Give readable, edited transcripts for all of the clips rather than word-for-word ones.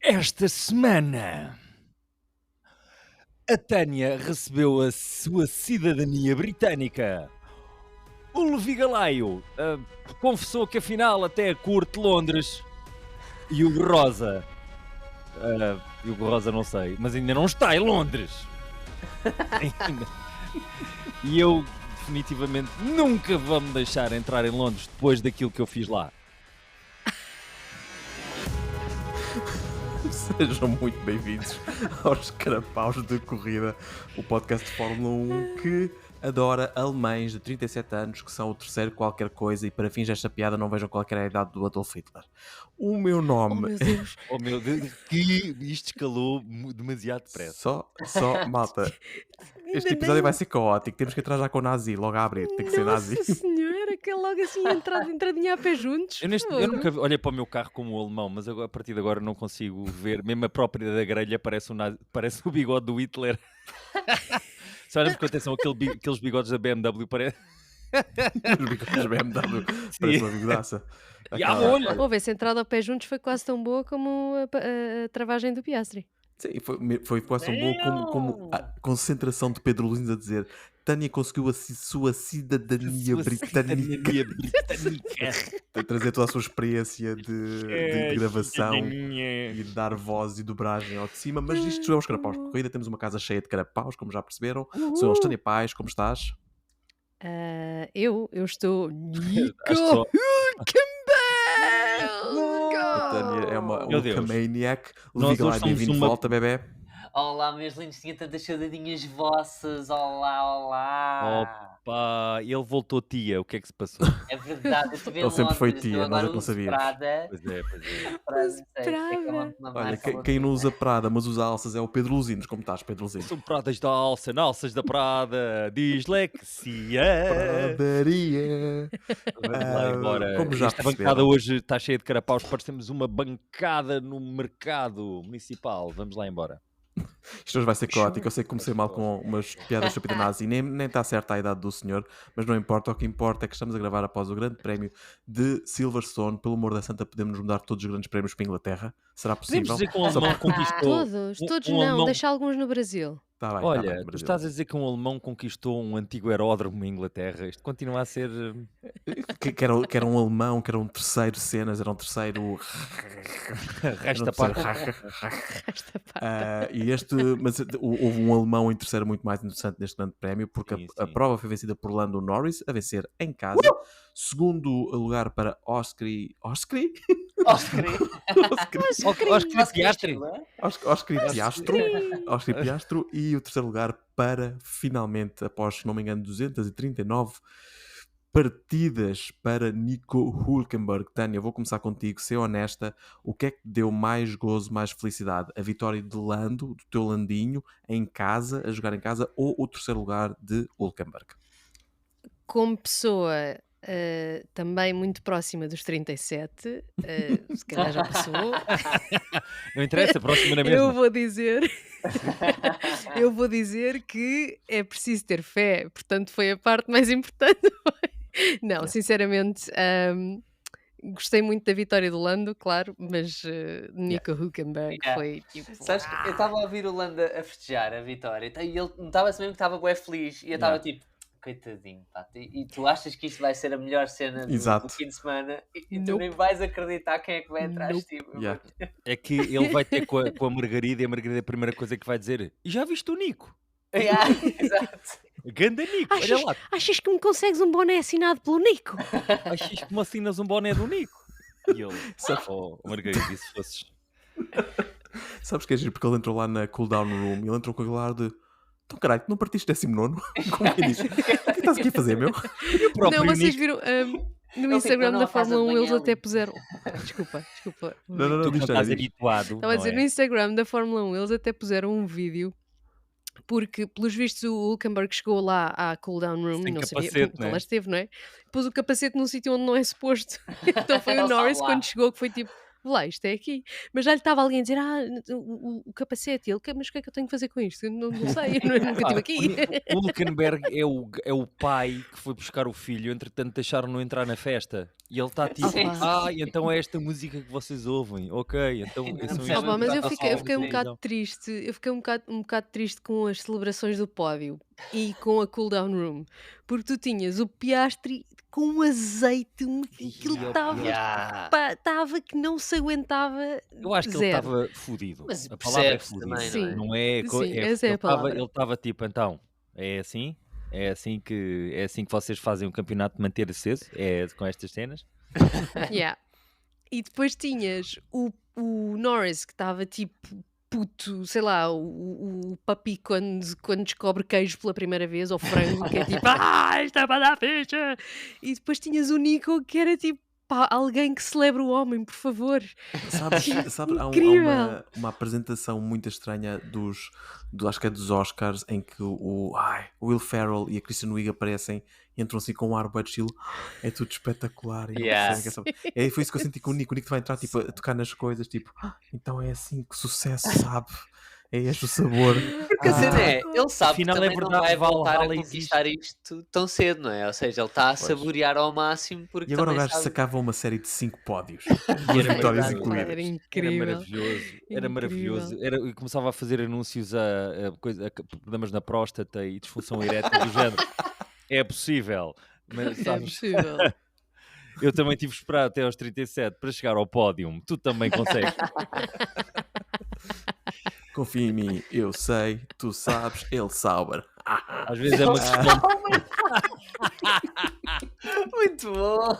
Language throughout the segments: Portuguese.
Esta semana, a Tânia recebeu a sua cidadania britânica. O Levi Galaio confessou que afinal até curte Londres. E o Rosa, não sei, mas ainda não está em Londres. Ainda. E eu definitivamente nunca vou me deixar entrar em Londres depois daquilo que eu fiz lá. Sejam muito bem-vindos aos Carapaus de Corrida, o podcast de Fórmula 1 que adora alemães de 37 anos que são o terceiro qualquer coisa e para fins desta piada não vejam qual era a idade do Adolf Hitler. O meu nome... Oh meu Deus! Oh meu Deus, que isto escalou demasiado depressa. Só, malta, este episódio vai ser caótico, temos que entrar já com o Nazi, logo a abrir, tem que ser Nazi. Nossa senhora, que logo assim entradinha a pé juntos. Eu nunca olhei para o meu carro como um alemão, mas agora, a partir de agora não consigo ver. Mesmo a própria da grelha parece o bigode do Hitler. Se olharmos com atenção, aqueles bigodes da BMW parece... Os bigodes da BMW, parece uma bigodaça. E à molha! Vou ver se a entrada a pé juntos foi quase tão boa como a travagem do Piastri. Sim, foi quase tão bom como a concentração de Pedro Lins a dizer Tânia conseguiu a sua cidadania britânica. A trazer toda a sua experiência de gravação e de dar voz e dobragem ao de cima. Mas isto é os Carapaus de Corrida. Temos uma casa cheia de carapaus, como já perceberam. Sou eles, Tânia Pais, como estás? Eu estou Nico Estou- A Tânia é uma Meu Deus. Hulkamaniac. Nós Liga lá, hoje somos bem-vindo de uma- volta, bebê. Olá, meus lindos, tinha tantas saudadinhas vossas. Olá. Opa, ele voltou tia, o que é que se passou? É verdade, eu estive em Ele sempre foi Londres, tia, eu nós é agora que não uso sabíamos. Prada. Pois é. Prada, Uso não sei, sei que é uma Olha, marca quem não latina. usa Prada, mas usa alças é o Pedro Luzinos. Como estás, Pedro Luzinos? São pradas da alça, alças da Prada, dislexia. Pradaria. Vamos lá embora. Como já Esta perceberam. bancada hoje está cheia de carapaus, parecemos uma bancada no mercado municipal. Vamos lá embora. Isto hoje vai ser caótico. Eu sei que comecei mal com umas piadas sobre nazi, nem está certa a idade do senhor, mas não importa. O que importa é que estamos a gravar após o grande prémio de Silverstone. Pelo amor da santa, podemos mudar todos os grandes prémios para a Inglaterra? Será Podemos possível? dizer que um alemão conquistou... Todos um não, alemão- deixa alguns no Brasil. Tá bem, Olha, tá bem, tu Brasil. estás a dizer que um alemão conquistou um antigo aeródromo em Inglaterra. Isto continua a ser... Que era um alemão, que era um terceiro cenas, era um terceiro... Resta parte. Esta parte. Mas houve um alemão em terceiro muito mais interessante neste grande prémio, porque Sim, a sim. prova foi vencida por Lando Norris, a vencer em casa. Segundo lugar para Oscar Oscar. Piastri. Oscar Piastro. E o terceiro lugar para, finalmente, após, se não me engano, 239 partidas para Nico Hülkenberg. Tânia, vou começar contigo, ser honesta, o que é que deu mais gozo, mais felicidade? A vitória de Lando, do teu Landinho, em casa, a jogar em casa, ou o terceiro lugar de Hülkenberg? Como pessoa também muito próxima dos 37, se calhar já passou, Não interessa, próxima na mesma. eu vou dizer que é preciso ter fé, portanto foi a parte mais importante. Não, sinceramente, gostei muito da vitória do Lando, claro, mas Nico Hülkenberg foi tipo... Sabes que eu estava a ouvir o Landa a festejar a vitória e ele notava-se mesmo que estava bué feliz e eu estava tipo, coitadinho, pá. E tu achas que isto vai ser a melhor cena do fim de semana e tu nem vais acreditar quem é que vai entrar de ti. Yeah. É que ele vai ter com a Margarida e a Margarida a primeira coisa que vai dizer: e já viste o Nico? Exato. Ganda Nico, olha lá. Achas que me consegues um boné assinado pelo Nico? Achas que me assinas um boné do Nico? E ele, Margarida, e se fosses? Sabes que é giro? Porque ele entrou lá na cooldown room e ele entrou com aquele ar de então caralho, tu não partiste 19º? Como quem diz? O que estás aqui a fazer, meu? Não, vocês viram no Instagram da Fórmula 1 eles até puseram... Desculpa. Não, Tu diz, estás diz. habituado. Estava a dizer, no Instagram da Fórmula 1 eles até puseram um vídeo porque, pelos vistos, o Hülkenberg chegou lá à cooldown room Sem e não sabia capacete, como né? lá esteve, não é? Pôs o capacete num sítio onde não é suposto. Então foi o Ele Norris estava lá. quando chegou que foi tipo, lá, isto é aqui. Mas já lhe estava alguém a dizer, o capacete. E ele, mas o que é que eu tenho que fazer com isto? Eu não sei, eu nunca estive aqui. O Hulkenberg é o pai que foi buscar o filho, entretanto deixaram-no entrar na festa. E ele está tipo, então é esta música que vocês ouvem. Ok, então mas eu fiquei um bocado triste. Eu fiquei um bocado triste com as celebrações do pódio e com a cooldown room. Porque tu tinhas o Piastri com um azeite, aquilo estava que não se aguentava. Eu acho que ele estava fodido. Mas a palavra é percebes fodido. também, Sim. Não é? Sim, essa é a palavra. Ele estava tipo, então, é assim? É assim que vocês fazem o campeonato de manter aceso? É com estas cenas? Yeah. E depois tinhas o Norris que estava tipo puto, sei lá, o papi quando descobre queijo pela primeira vez, ou frango, que é tipo, isto é para dar ficha. E depois tinhas o Nico que era tipo, pá, alguém que celebra o homem, por favor. Sabe, há uma apresentação muito estranha acho que é dos Oscars, em que o Will Ferrell e a Kristen Wiig aparecem e entram assim com um ar bué de estilo. É tudo espetacular. E foi isso que eu senti com o Nico. O Nico vai entrar tipo, a tocar nas coisas, tipo, então é assim que sucesso, sabe? É este o sabor. Porque a cena ele sabe afinal que também verdade, não vai voltar a Valhalla conquistar isto tão cedo, não é? Ou seja, ele está a saborear ao máximo porque E agora o também gajo sabe... sacava uma série de 5 pódios. 2 vitórias incluídas. Era incrível. Era maravilhoso. Eu começava a fazer anúncios a problemas na próstata e disfunção erétil do género. É possível. Mas, É sabes, possível. eu também tive que esperar até aos 37 para chegar ao pódio. Tu também consegues. Confia em mim, eu sei, tu sabes, ele sauber. Às vezes é uma questão. Muito bom!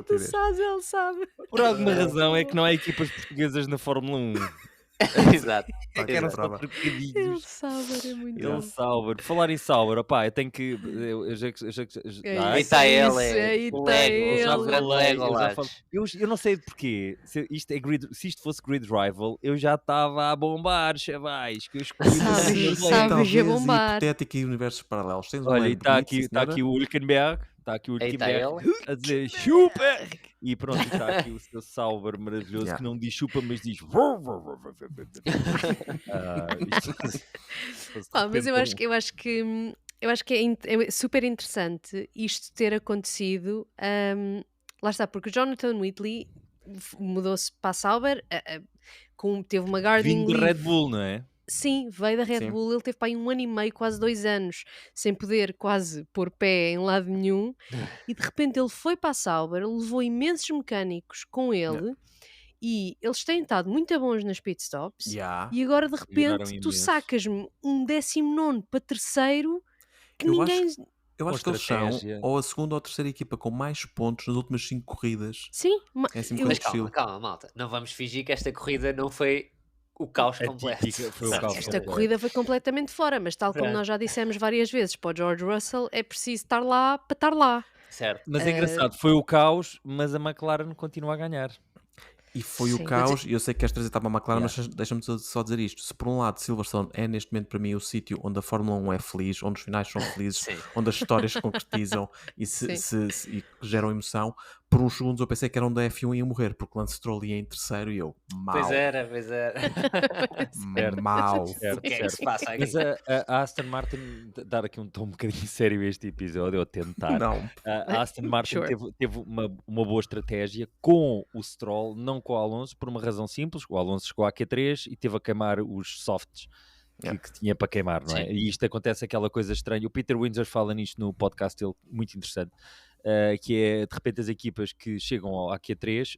Tu sabes, ele sabe. Por alguma razão é que não há equipas portuguesas na Fórmula 1. Exato. Eram só prova. Ele trocadilhos. sabe, é muito Ele bom. Sauber. Falar em Sauber, opá, eu tenho que. Aí está ele, aí o tá Lego, ele. já grande Lego eu não sei de porquê. Se isto fosse Grid Rival, eu já estava a bombar, chavais. Que eu escolhi Sabes a bombar. Hipotético e universos paralelos. Tens um Olha, e Lego está bonito, aqui o Hulkenberg. Está aqui o Aí está Hulkenberg a dizer chupa! E pronto, está aqui o seu Sauber maravilhoso que não diz chupa, mas diz. Mas eu acho que é super interessante isto ter acontecido. Lá está, porque o Jonathan Whitley mudou-se para a Sauber, teve uma gardening Vindo de leave. Red Bull, não é? Sim, veio da Red Bull, ele teve para aí 1 ano e meio, quase 2 anos, sem poder quase pôr pé em lado nenhum, e de repente ele foi para a Sauber, levou imensos mecânicos com ele, e eles têm estado muito bons nas pitstops, e agora de repente tu sacas-me um 19º para terceiro, que ninguém... Eu acho que eles são ou a segunda ou a terceira equipa com mais pontos nas últimas 5 corridas. Sim, é assim mas calma, malta, não vamos fingir que esta corrida não foi o caos completo. Esta corrida foi completamente fora, mas tal como nós já dissemos várias vezes, para o George Russell é preciso estar lá para estar lá. Certo. Mas é engraçado, foi o caos, mas a McLaren continua a ganhar. E foi o caos, e eu sei que queres trazer para a McLaren, mas deixa-me só dizer isto. Se por um lado Silverstone é neste momento para mim o sítio onde a Fórmula 1 é feliz, onde os finais são felizes, onde as histórias se concretizam e e geram emoção, por uns segundos eu pensei que era onde a F1 ia morrer, porque Lance Stroll ia em terceiro e eu, mau. Pois era. Mau. O que é que se passa aqui? Mas a Aston Martin, dar aqui um tom um bocadinho sério a este episódio, ou tentar. Não. A Aston Martin teve uma boa estratégia com o Stroll, não com o Alonso, por uma razão simples. O Alonso chegou à Q3 e teve a queimar os softs que tinha para queimar, não é? E isto acontece aquela coisa estranha. O Peter Windsor fala nisto no podcast dele, muito interessante. Que é, de repente, as equipas que chegam à Q3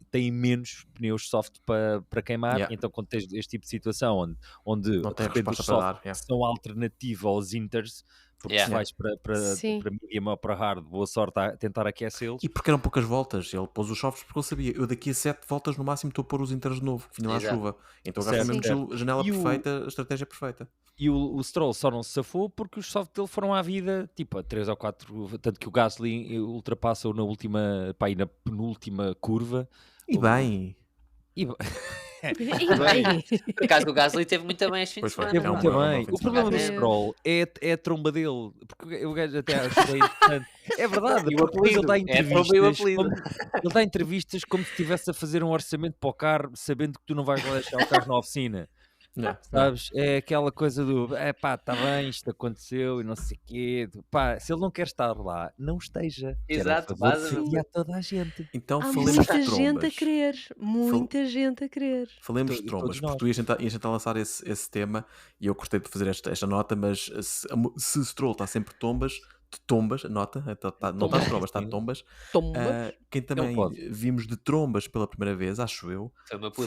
têm menos pneus soft para queimar, então quando tens este tipo de situação onde de repente os soft são alternativa aos inters, porque se vais para medium ou para hard, boa sorte a tentar aquecê-los. E porque eram poucas voltas, ele pôs os softs porque ele sabia, eu daqui a 7 voltas no máximo estou a pôr os inters de novo, que vinha lá a chuva, então agora mesmo a janela perfeita, a estratégia perfeita. E o Stroll só não se safou porque os softs dele foram à vida, tipo a 3 ou 4, tanto que o Gasly ultrapassa-o na penúltima curva. E bem. Por acaso o Gasly teve muito bem este fim de Pois foi. semana. Teve É um muito bom bem. fim de O problema do semana. Stroll é a tromba dele. Porque o gajo até achei interessante. É verdade. E o Porque depois ele apelido. dá É a tromba e o entrevistas. apelido. Ele dá entrevistas como se estivesse a fazer um orçamento para o carro, sabendo que tu não vais lá deixar o carro na oficina. Yeah, Sabes? É aquela coisa do pá, está bem, isto aconteceu e não sei o quê. Pá, se ele não quer estar lá, não esteja. Que era Exato, a favor vaza. de si e a toda a gente. Então Há falemos muita de gente a trombas. querer. Muita gente a querer. Falemos de Todos trombas, nós. porque tu ias tentar lançar esse tema e eu gostei de fazer esta nota, mas se Stroll está sempre de tombas, nota, não está de trombas, está de tombas. Tombas. Quem também pode. vimos de trombas pela primeira vez, acho eu, Foi uma puta.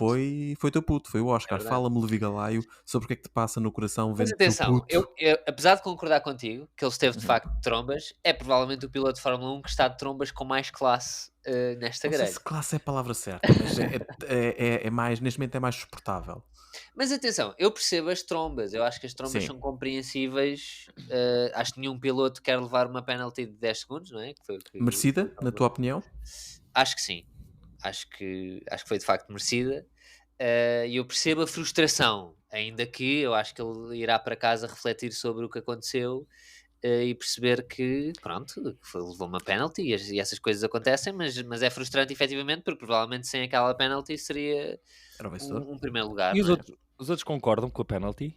foi teu puto, foi o Oscar. verdade. Fala-me, Levi Galaio, sobre o que é que te passa no coração Mas vendo teu atenção, puto. eu, apesar de concordar contigo que ele esteve de facto de trombas, é provavelmente o piloto de Fórmula 1 que está de trombas com mais classe nesta Não sei grelha. se classe é a palavra certa, mas é mais, neste momento é mais suportável. Mas atenção, eu percebo as trombas, eu acho que as trombas Sim. são compreensíveis. Acho que nenhum piloto quer levar uma penalty de 10 segundos, não é? Que foi o que- Merecida, na tua opinião? Acho que sim. Acho que foi de facto merecida. E eu percebo a frustração, ainda que eu acho que ele irá para casa refletir sobre o que aconteceu e perceber que, pronto, levou uma penalty e essas coisas acontecem, mas é frustrante efetivamente, porque provavelmente sem aquela penalty seria Era o vencedor? um primeiro lugar. E os não é? outros concordam com a penalty?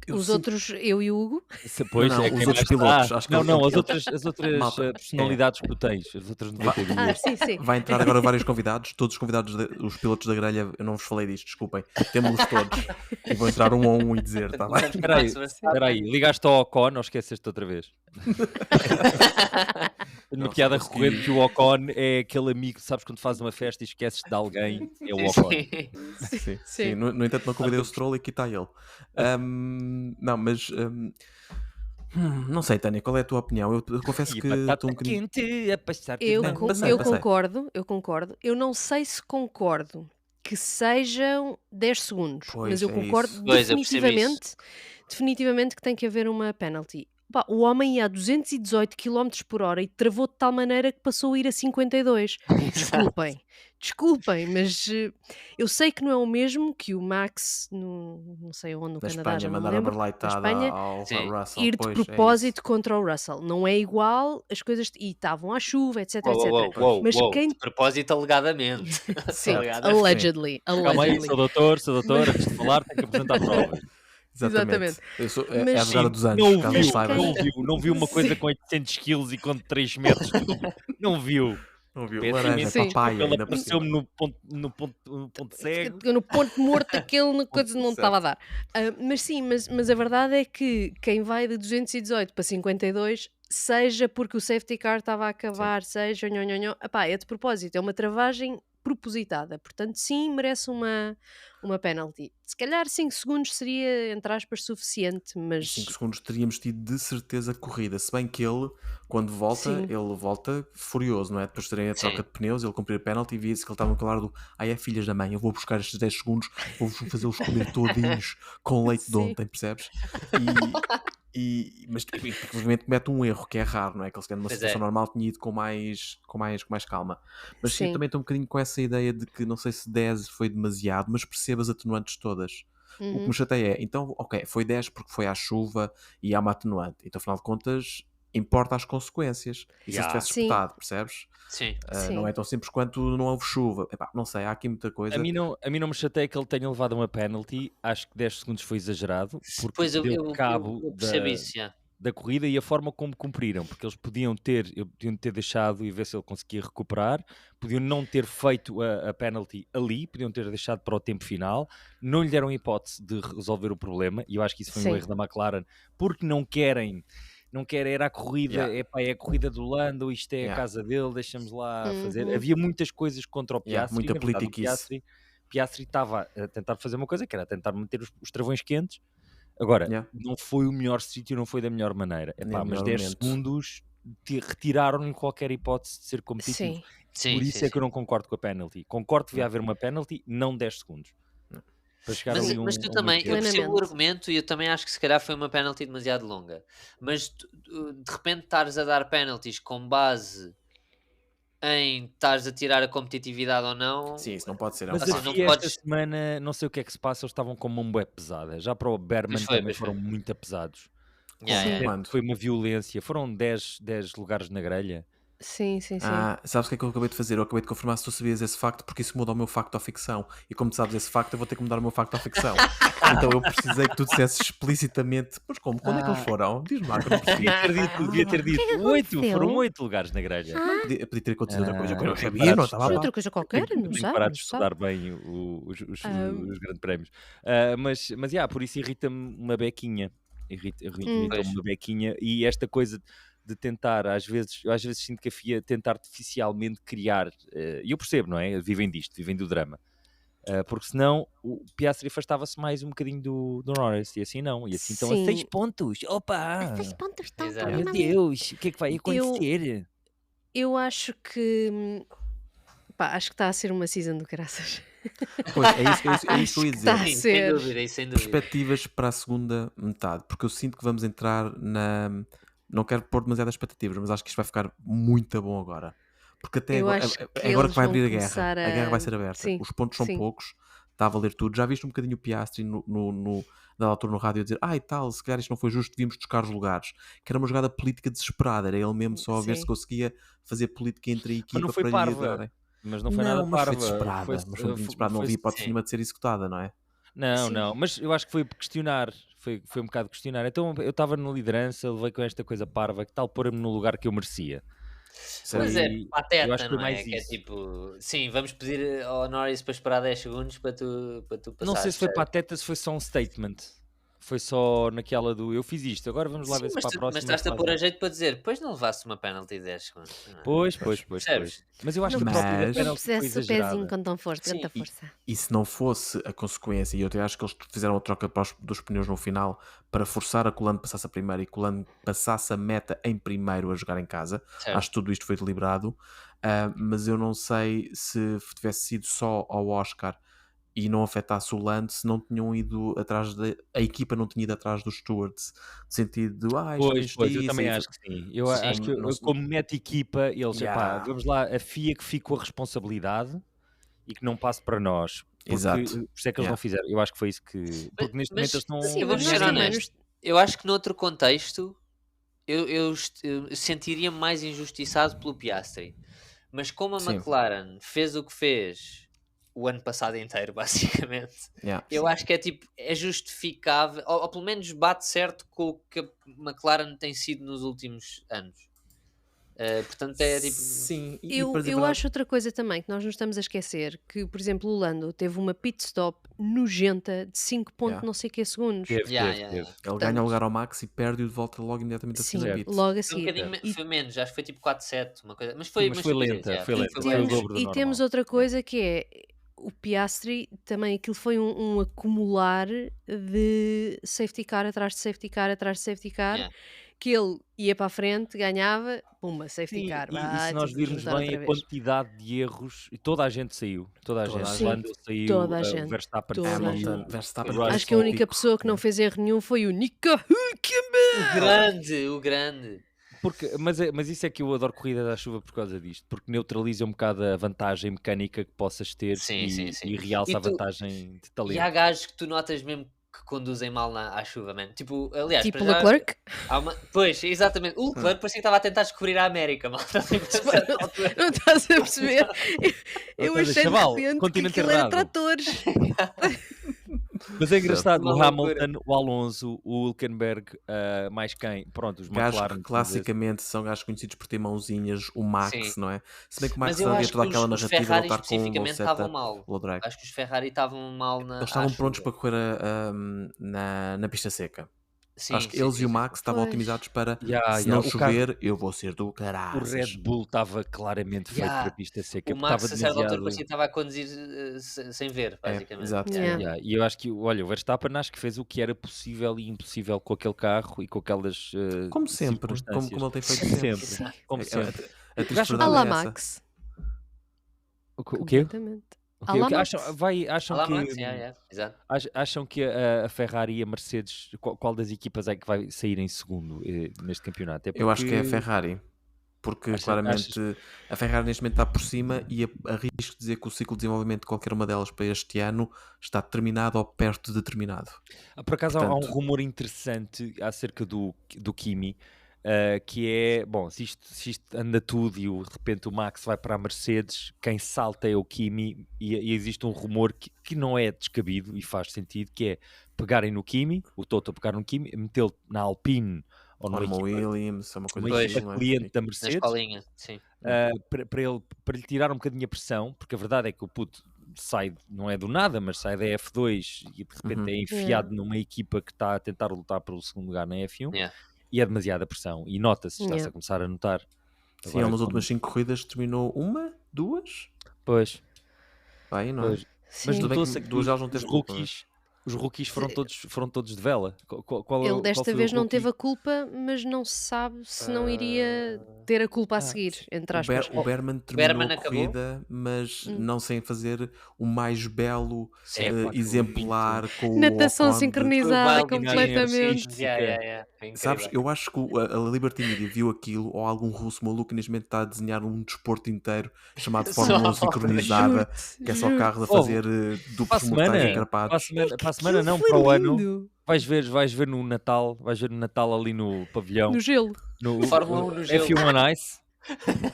Eu Os sinto- outros, eu e o Hugo. Pois, Não, é os quem outros mais pilotos, está. acho que Não, ele- não, ele- as outras Malta, personalidades que tu tens, as outras 92. Sim, sim. Vai entrar agora vários convidados, todos os convidados, os pilotos da grelha, eu não vos falei disto, desculpem, temos-los todos. E vou entrar um a um e dizer, está bem? Espera aí, ligaste ao Ocon ou esqueceste outra vez? Tenho uma Não, piada só consegui- recorrente que o Ocon é aquele amigo, sabes, quando fazes uma festa e esqueces de alguém, é o Sim, Ocon. sim. Sim. Sim. No entanto, não convidei o Stroll e aqui está ele. Não, mas não sei, Tânia, qual é a tua opinião? Eu confesso E que batata estou um bocadinho. quente a passar Eu, Não, con- passei, eu passei. concordo. Eu não sei se concordo que sejam 10 segundos, Pois, mas eu é concordo isso. Pois, eu percebo definitivamente que tem que haver uma penalty. Pá, o homem ia a 218 km por hora e travou de tal maneira que passou a ir a 52. Desculpem, mas eu sei que não é o mesmo que o Max, não sei onde, no Na Canadá, Espanha, já não me mandar a lembro, na berleitada Espanha, ao Sim. Russell. ir de Pois, é propósito contra o Russell. Não é igual, as coisas, e estavam à chuva, etc, etc. Mas quem... De propósito, alegadamente. Sim, Alegadamente. allegedly. Calma aí, sou doutor, antes de falar tenho que apresentar provas. Exatamente. Eu sou, é Mas a advogada dos anos, Não caso viu, não saibas. não viu uma coisa com 800 quilos e com 3 metros. Não viu. Não viu? Pensa Laranja, nisso. Sim. papaya, Ele ainda por cima. apareceu-me no ponto cego. No ponto morto aquele na coisa não Certo. estava a dar. Mas sim, mas a verdade é que quem vai de 218 para 52, seja porque o safety car estava a acabar, seja epá, é de propósito, é uma travagem propositada, portanto sim, merece uma penalty. Se calhar 5 segundos seria, entre aspas, suficiente, mas 5 segundos teríamos tido de certeza corrida, se bem que ele, quando volta, Sim. ele volta furioso, não é? Depois de terem a troca Sim. de pneus, ele cumprir a penalty e via-se que ele estava a falar do é filhas da mãe, eu vou buscar estes 10 segundos, vou-vos fazê-los comer todinhos com leite de Sim. ontem, percebes? Mas infelizmente comete um erro que é raro, não é? Que ele se calhar numa Pois situação é. normal tinha ido com mais calma. Mas sim, Sim. também estou um bocadinho com essa ideia de que não sei se 10 foi demasiado, mas percebo as atenuantes todas. O que me chateia é, então, ok, foi 10 porque foi à chuva e há uma atenuante. Então, afinal de contas, importa as consequências. E se ele tivesse Sim. disputado, percebes? Sim. Sim. Não é tão simples quanto não houve chuva. Epá, não sei, há aqui muita coisa. A mim não me chateia que ele tenha levado uma penalty. Acho que 10 segundos foi exagerado, porque Pois eu deu cabo percebo isso, já. da corrida e a forma como cumpriram, porque eles podiam ter deixado e ver se ele conseguia recuperar, podiam não ter feito a penalty ali, podiam ter deixado para o tempo final, não lhe deram a hipótese de resolver o problema, e eu acho que isso foi um Sim. erro da McLaren, porque não querem era a corrida, é a corrida do Lando, isto é a casa dele, deixamos lá fazer. Havia muitas coisas contra o Piastri, muita na verdade, politiquice. Piastri estava a tentar fazer uma coisa, que era tentar manter os travões quentes. Agora, não foi o melhor sítio, não foi da melhor maneira. Mas 10 segundos retiraram-lhe qualquer hipótese de ser competitivo. Sim. Sim, Por isso sim, é que eu não concordo com a penalty. Concordo que devia haver uma penalty, não 10 segundos. Para chegar ali Mas tu um também, eu equilíbrio. percebo o Plenamente. argumento e eu também acho que se calhar foi uma penalty demasiado longa. Mas de repente estares a dar penalties com base em estares a tirar a competitividade ou não. Sim, isso não pode ser. Mas Assim, a não FIA podes- esta semana, não sei o que é que se passa, eles estavam com uma bué pesada. Já para o Berman Pois foi, também pois foi. foram muito pesados. Yeah, Sim. yeah. Quando? Foi uma violência. Foram 10 lugares na grelha. Sim, sim, sim. Sabes o que é que eu acabei de fazer? Eu acabei de confirmar se tu sabias esse facto, porque isso muda o meu facto à ficção. E como tu sabes esse facto, eu vou ter que mudar o meu facto à ficção. Então eu precisei que tu dissesses explicitamente. Mas como? Quando é que eles foram? Diz-me lá, que eu não percebi. Devia ter dito que 8. aconteceu? Foram 8 lugares na grelha. Podia ter acontecido outra coisa que eu não tem sabia, parado não de estava Foi a estudar. outra coisa qualquer, não Tenho que sabe? parar Não de sabe. estudar bem os grandes prémios. Mas por isso irrita-me uma bequinha. Irrita-me Pois. uma bequinha. E esta coisa de tentar, às vezes sinto que a FIA tenta artificialmente criar, e eu percebo, não é? Vivem disto, vivem do drama. Porque senão o Piastri afastava-se mais um bocadinho do Norris, e assim não. E assim estão a 6 Sim. pontos. Opa! 6 pontos estão Exato. Meu Deus, o que é que vai acontecer? Eu acho que. Pá, acho que está a ser uma season do caraças. Pois, é isso que eu ia dizer. Está a Sim, sem ser. dúvida, isso sem dúvida. Perspectivas para a segunda metade, porque eu sinto que vamos entrar na. Não quero pôr demasiadas expectativas, mas acho que isto vai ficar muito bom agora. Porque até Eu agora, acho que é agora eles que vai vão abrir a guerra. começar A guerra a- vai ser aberta. Sim, Os pontos são sim. poucos, está a valer tudo. Já viste um bocadinho o Piastri na altura no rádio a dizer: e tal, se calhar isto não foi justo, devíamos buscar os lugares. Que era uma jogada política desesperada, era ele mesmo só a ver Sim. se conseguia fazer política entre a equipa Mas não foi para lhe parva. darem. Mas não foi Não, nada mas foi parva. desesperada. Mas foi muito desesperada, não havia hipótese sim. nenhuma de ser executada, não é? Não, Sim. mas eu acho que foi questionar. Foi um bocado questionar. Então eu estava na liderança, levei com esta coisa parva, que tal pôr-me no lugar que eu merecia? Mas Foi- é eu acho pateta, que foi não é? mais Que é isso. tipo, sim, vamos pedir ao Norris para esperar 10 segundos para tu passares. Não sei se foi certo? pateta, se foi só um statement. Foi só naquela do eu fiz isto, agora vamos lá Sim, ver se mas, para a próxima. mas estás-te a faz pôr a mais. jeito para dizer, pois não levaste uma penalty de 10 segundos. não é? Pois. Percebes? Mas eu acho Não que a própria Mas- penalty Não foi pusesse o pezinho exagerada. com tão forte, Sim, tanta força. E se não fosse a consequência, e eu até acho que eles fizeram a troca dos pneus no final para forçar a que o Lando passasse a primeira e que o Lando passasse a meta em primeiro a jogar em casa, certo. acho que tudo isto foi deliberado, mas eu não sei se tivesse sido só ao Oscar e não afetasse o Lando, se não tinham ido atrás a equipa não tinha ido atrás dos stewards, no sentido de Pois, eu também acho que sim. Eu Sim, acho que não se- como mete equipa, eles, Yeah. epá, vamos lá, a FIA que fique com a responsabilidade e que não passe para nós. Porque, Exato. por isso é que eles Yeah. não fizeram. Eu acho que foi isso que. Porque neste momento eles estão. Sim, eu vou mas ser nós também honesto. Eu acho que noutro contexto eu sentiria-me mais injustiçado pelo Piastri. Mas como a Sim. McLaren fez o que fez o ano passado inteiro, basicamente, Yeah. eu acho que é tipo, é justificável, ou pelo menos bate certo com o que a McLaren tem sido nos últimos anos. Portanto, é tipo. Sim, Eu acho outra coisa também que nós não estamos a esquecer, que por exemplo o Lando teve uma pit stop nojenta de 5 pontos Yeah. não sei que segundos. Teve. ele ganha o lugar ao Max e perde-o de volta logo imediatamente a Sim, seguir na certo. pit. logo a Foi um seguir. bocadinho, E- foi menos, acho que foi tipo 4-7, uma coisa. Mas foi lenta, já. foi E lenta. Foi Foi o temos, dobro do e normal. temos outra coisa que é o Piastri também, aquilo foi um acumular de safety car atrás de safety car atrás de safety car, Yeah. que ele ia para a frente, ganhava, pumba, safety Sim, car. e vai, se nós temos de virmos juntar bem outra a vez. quantidade de erros, e toda a gente saiu. Toda a Toda gente. a gente. Lando saiu, Toda a o gente. Verstappen Toda a saiu. gente. Hamilton, Verstappen, Russell. Acho que a única pico. pessoa que não fez erro nenhum foi o Nico Hülkenberg. O grande. Mas isso é que eu adoro corrida da chuva por causa disto, porque neutraliza um bocado a vantagem mecânica que possas ter Sim, e, sim, sim. e realça E a tu- vantagem de E talento. há gajos que tu notas mesmo que conduzem mal à chuva, mano. Tipo, aliás, Tipo para já, Leclerc. Pois, exatamente. O Leclerc parecia que estava a tentar descobrir a América, malta. Não estás a perceber? Eu Ou seja, achei chaval, de repente que continente aquilo era errado. tratores. Mas é engraçado, Uma o loucura. Hamilton, o Alonso, o Hülkenberg, mais quem? Pronto, os Gajos McLaren. que classicamente são gajos conhecidos por ter mãozinhas, o Max, Sim. não é? Se bem que o Mas Max eu havia acho toda que aquela os narrativa de Ferrari lutar com um low especificamente estavam setup, mal. low drag. Acho que os Ferrari estavam mal na. Eles estavam à prontos chuva. para correr na pista seca. Sim, Acho que sim, eles sim, e o sim. Max estavam Pois. otimizados para Yeah, se não o carro- chover, eu vou ser do O caraças. Red Bull estava claramente feito Yeah. para a pista seca, O porque Max, estava a certa altura, demasiado. parecia que estava a conduzir sem ver, É, basicamente. exato. Yeah. Yeah, e eu acho que, olha, o Verstappen acho que fez o que era possível e impossível com aquele carro e com aquelas Como sempre, como ele tem feito sempre. sempre. Como A- sempre. A triste gajo- verdade Alá é essa. Max. O quê? Completamente. O quê? Alá O quê? Max. Acham Olá, que, Max, exato. acham que a Ferrari e a Mercedes, qual das equipas é que vai sair em segundo neste campeonato? É Eu acho que é a porque- Ferrari. porque claramente a Ferrari neste momento está por cima e arrisco dizer que o ciclo de desenvolvimento de qualquer uma delas para este ano está terminado ou perto de terminado. Por acaso há um rumor interessante acerca do Kimi, que é, bom, se isto anda tudo e de repente o Max vai para a Mercedes, quem salta é o Kimi, e existe um rumor que não é descabido e faz sentido, que é pegarem no Kimi, o Toto pegar no Kimi, metê-lo na Alpine ou numa equipa Williams, uma coisa equipa cliente da Mercedes, na escolinha, sim. para lhe tirar um bocadinho a pressão, porque a verdade é que o puto sai, não é do nada, mas sai da F2 e de repente é enfiado numa equipa que está a tentar lutar pelo segundo lugar na F1 e é demasiada pressão, e nota-se, está-se a começar a notar. Sim, ele nas últimas 5 corridas terminou 1, 2? Pois. Aí não é? Mas notou-se que os rookies foram todos de vela. Ele desta vez não teve a culpa, mas não se sabe se não iria ter a culpa a seguir, entre aspas. O Berman terminou a corrida, mas não sem fazer o mais belo exemplar com natação sincronizada completamente. Sabes, eu acho que a Liberty Media viu aquilo, ou algum russo maluco neste momento está a desenhar um desporto inteiro chamado Fórmula 1 sincronizada, que é só carros a fazer duplos mortais encarpados. Para a semana não, para o ano vais ver no Natal, ali no pavilhão, no gelo, no Fórmula 1 no gelo, F1 on Ice.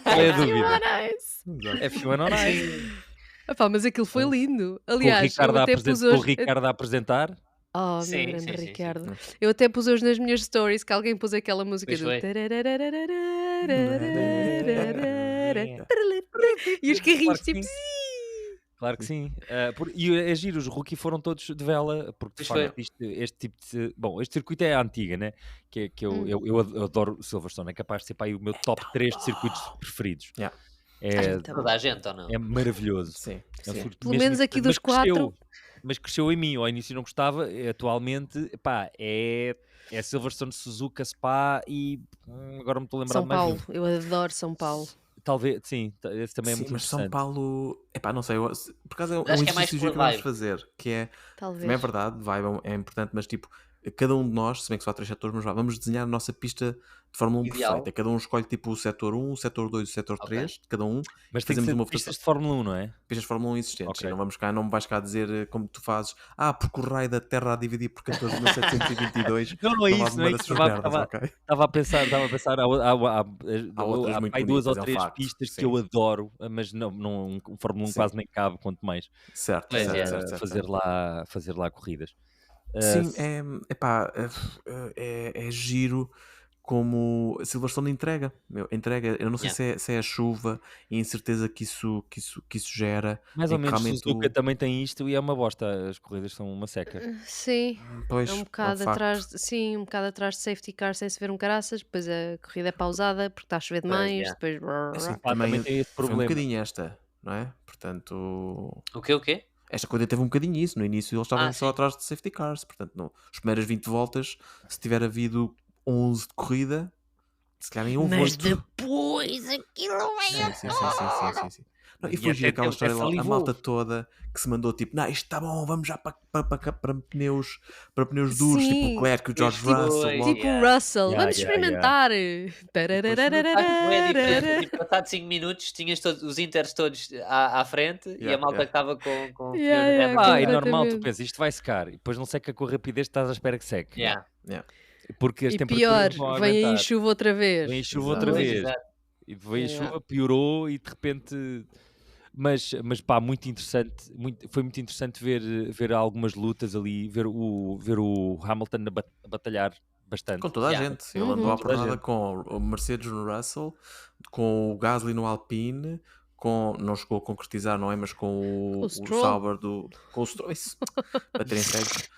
Qual é a dúvida? F1 on Ice. Mas aquilo foi lindo. Aliás, o Ricardo a apresentar. Oh, meu grande Ricardo. Eu até pus hoje nas minhas stories que alguém pôs aquela música do e os carrinhos tipo. Claro que sim. E é giro, os rookies foram todos de vela, porque de facto este tipo de... Bom, este circuito é a antiga, né? Que eu adoro Silverstone, é capaz de ser para aí o meu top 3 de circuitos preferidos. Toda a gente, ou não? É maravilhoso. Sim. Pelo menos aqui dos 4. Mas cresceu em mim, ao início não gostava, atualmente, é Silverstone, Suzuka, Spa e agora me estou a lembrar São Paulo, eu adoro São Paulo. Talvez, sim, esse também é muito mas interessante. São Paulo, não sei, por acaso é um exercício que vamos fazer, que é, também é verdade, é importante, mas tipo, cada um de nós, se bem que só há 3 setores, mas vamos desenhar a nossa pista de Fórmula 1 perfeita. Cada um escolhe tipo o setor 1, o setor 2 e o setor 3, de cada um. Mas fazemos uma pistas de Fórmula 1, não é? Pistas de Fórmula 1 existentes. Sim, não me vais cá dizer como tu fazes, porque o raio da Terra a dividir por 14.722. Não é isso, não é isso. Estava a pensar, há 2 ou 3 pistas que eu adoro, mas não Fórmula 1 quase nem cabe, quanto mais. Certo. Fazer lá corridas. Sim, é giro como a Silverstone entrega. Eu não sei se é a chuva e a incerteza que isso gera. Mais ou menos, o Suzuka também tem isto e é uma bosta. As corridas são uma seca. Sim, pois, é um bocado atrás de safety car sem se ver um caraças. Depois a corrida é pausada porque está a chover demais. Depois também tem esse problema. Foi um bocadinho esta, não é? Portanto, o quê? Esta corrida teve um bocadinho isso. No início eles estavam só atrás de safety cars. Portanto, as primeiras 20 voltas, se tiver havido 11 de corrida, se calhar nem houve 8. Mas depois aquilo é... Sim. Não, e foi giro aquela história lá, a malta toda que se mandou tipo, não, isto está bom, vamos já para pneus duros, tipo o Leclerc, o George Russell. Tipo o Russell, vamos experimentar. Passado 5 minutos, tinhas os Inters todos à frente e a malta que estava com é normal, tu pensas, isto vai secar, e depois não seca com a rapidez, estás à espera que seque. Porque as temperaturas pior, vem aí chuva outra vez. E veio a chuva, piorou e de repente... Mas pá, muito interessante, foi muito interessante ver algumas lutas ali, ver o Hamilton a batalhar bastante. Com toda a gente. Ele andou à porrada com o Mercedes no Russell, com o Gasly no Alpine, não chegou a concretizar, não é? Mas com o Sauber com o Stroll, para terem cegos.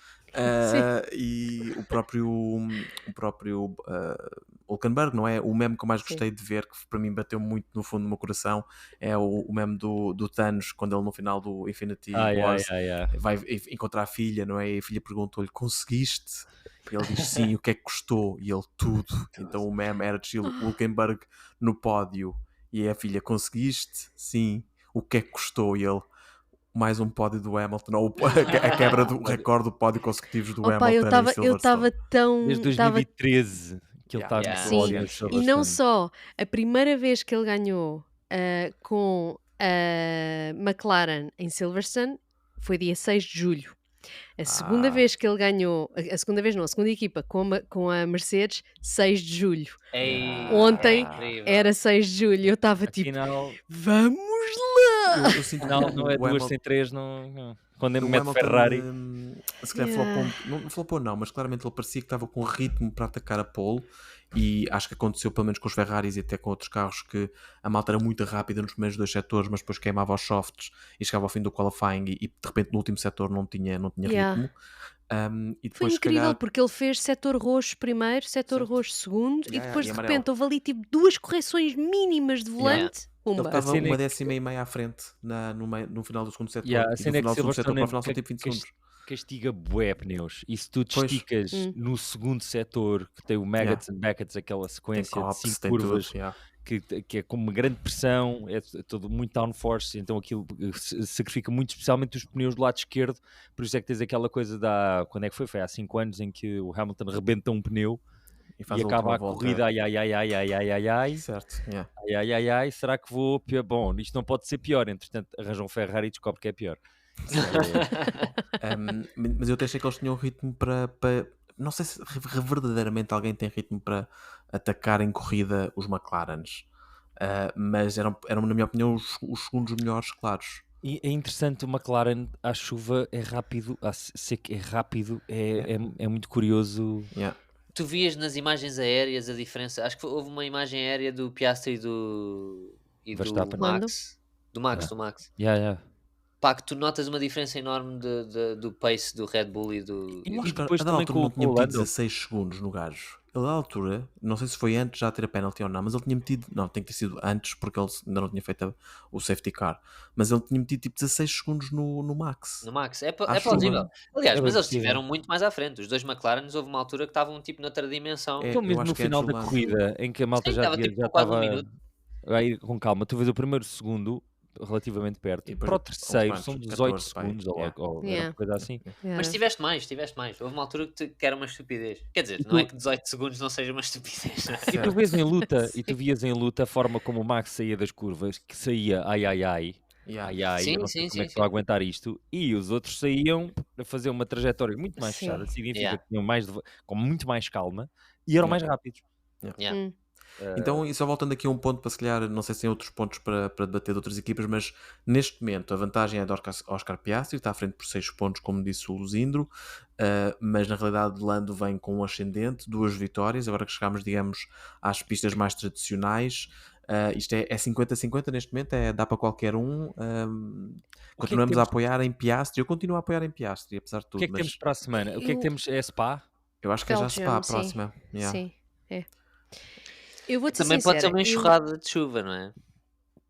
E o próprio Hülkenberg, não é? O meme que eu mais gostei de ver, que para mim bateu muito no fundo do meu coração, é o meme do Thanos, quando ele no final do Infinity Wars vai encontrar a filha, não é? E a filha perguntou-lhe, conseguiste? E ele diz sim, o que é que custou? E ele, tudo. Então o meme era de Hülkenberg no pódio e a filha, conseguiste? Sim, o que é que custou? E ele, mais um pódio do Hamilton, ou a quebra do recorde do pódio consecutivos do Hamilton. Eu estava tão... Desde 2013. Que ele está Yeah. a Sim, ódio e Silverstone. não só a primeira vez que ele ganhou com a McLaren em Silverstone foi dia 6 de julho. A segunda vez que ele ganhou, a segunda vez não, a segunda equipa com a Mercedes, 6 de julho. Ei, Ontem incrível. era 6 de julho, eu estava tipo, Afinal, vamos lá! Eu sinto que não é o 2 Hamilton, sem 3, não. Quando ele o mete Hamilton Ferrari, se calhar flopou, não flopou não, mas claramente ele parecia que estava com ritmo para atacar a pole, e acho que aconteceu pelo menos com os Ferraris e até com outros carros, que a malta era muito rápida nos primeiros 2 setores, mas depois queimava os softs e chegava ao fim do qualifying e de repente no último setor não tinha Yeah. ritmo. E Foi depois, se incrível calhar, porque ele fez setor roxo primeiro, setor Certo. roxo segundo, e Yeah, depois e de amarelo. repente houve ali tipo 2 correções mínimas de volante. ele Pumba. estava cena é uma que- décima e meia à frente no final do segundo setor. a E do cena é que final do segundo setor Silverstone para o final são tipo 20 segundos. castiga bué pneus. E se tu te Pois. esticas no segundo setor, que tem o Maggots and Beckets, aquela Tem sequência de cops, 5 tem tudo. curvas, Yeah. que é com uma grande pressão, é todo muito downforce, então aquilo sacrifica muito, especialmente os pneus do lado esquerdo. Por isso é que tens aquela coisa quando é que foi? Foi há 5 anos em que o Hamilton rebenta um pneu E faz e a acaba última a volta. corrida, ai, Certo. Yeah. ai, será que vou pior? Bom, isto não pode ser pior, entretanto arranja um Ferrari e descobre que é pior. Mas eu até achei que eles tinham ritmo para não sei se verdadeiramente alguém tem ritmo para atacar em corrida os McLarens. Mas eram, na minha opinião, os segundos melhores, claros. E é interessante, o McLaren à chuva é rápido, à seca é rápido, é muito curioso. Yeah. Tu vias nas imagens aéreas a diferença? Acho que houve uma imagem aérea do Piastri e do Verstappen. Max. Do Max. Yeah. Pá, que tu notas uma diferença enorme do pace do Red Bull e do... E Eu acho que depois a da também altura com não tinha o metido Lando. 16 segundos no gajo. Ele da altura, não sei se foi antes já ter a penalty ou não, mas ele tinha metido, não, tem que ter sido antes porque ele ainda não tinha feito o safety car, mas ele tinha metido tipo 16 segundos no Max. No Max, é Acho plausível. Aliás, É mas bem eles possível. estiveram muito mais à frente. Os dois McLarens houve uma altura que estavam tipo noutra dimensão. É, Então eu mesmo acho no que antes final do da Lando. corrida, em que a malta Sim, já estava tipo já quase um estava minuto. a ir com calma, tu vês o primeiro segundo relativamente perto, E depois para o uns terceiro quantos, são 18 14, pai. segundos ou era Yeah. uma coisa assim. Yeah. Mas tiveste mais. Houve uma altura que era uma estupidez. Quer dizer, E não é tu- que 18 segundos não seja uma estupidez. Não é? E tu Certo. vês em luta, e tu vias em luta a forma como o Max saía das curvas, que saía ai, Yeah. Sim, eu não sei sim, como é que sim, estou a sim. aguentar isto, e os outros saíam a fazer uma trajetória muito mais Sim. fechada, significa Yeah. que tinham com muito mais calma e eram mais rápidos. Yeah. Então, e só voltando aqui a um ponto para se calhar, não sei se tem outros pontos para debater de outras equipas, mas neste momento a vantagem é de Oscar Piastri, está à frente por 6 pontos, como disse o Luzindro, mas na realidade Lando vem com um ascendente, 2 vitórias, agora que chegamos, digamos, às pistas mais tradicionais. Isto é 50-50 neste momento, dá para qualquer um. Continuamos a apoiar em Piastri, eu continuo a apoiar em Piastri, apesar de O tudo. que é que mas temos para a semana? O que é que temos? É Spa? eu acho que é já Belgium, Spa a sim. próxima. Yeah. Sim, é. Eu vou-te ser Também pode ser sincera, uma enxurrada de chuva, não é?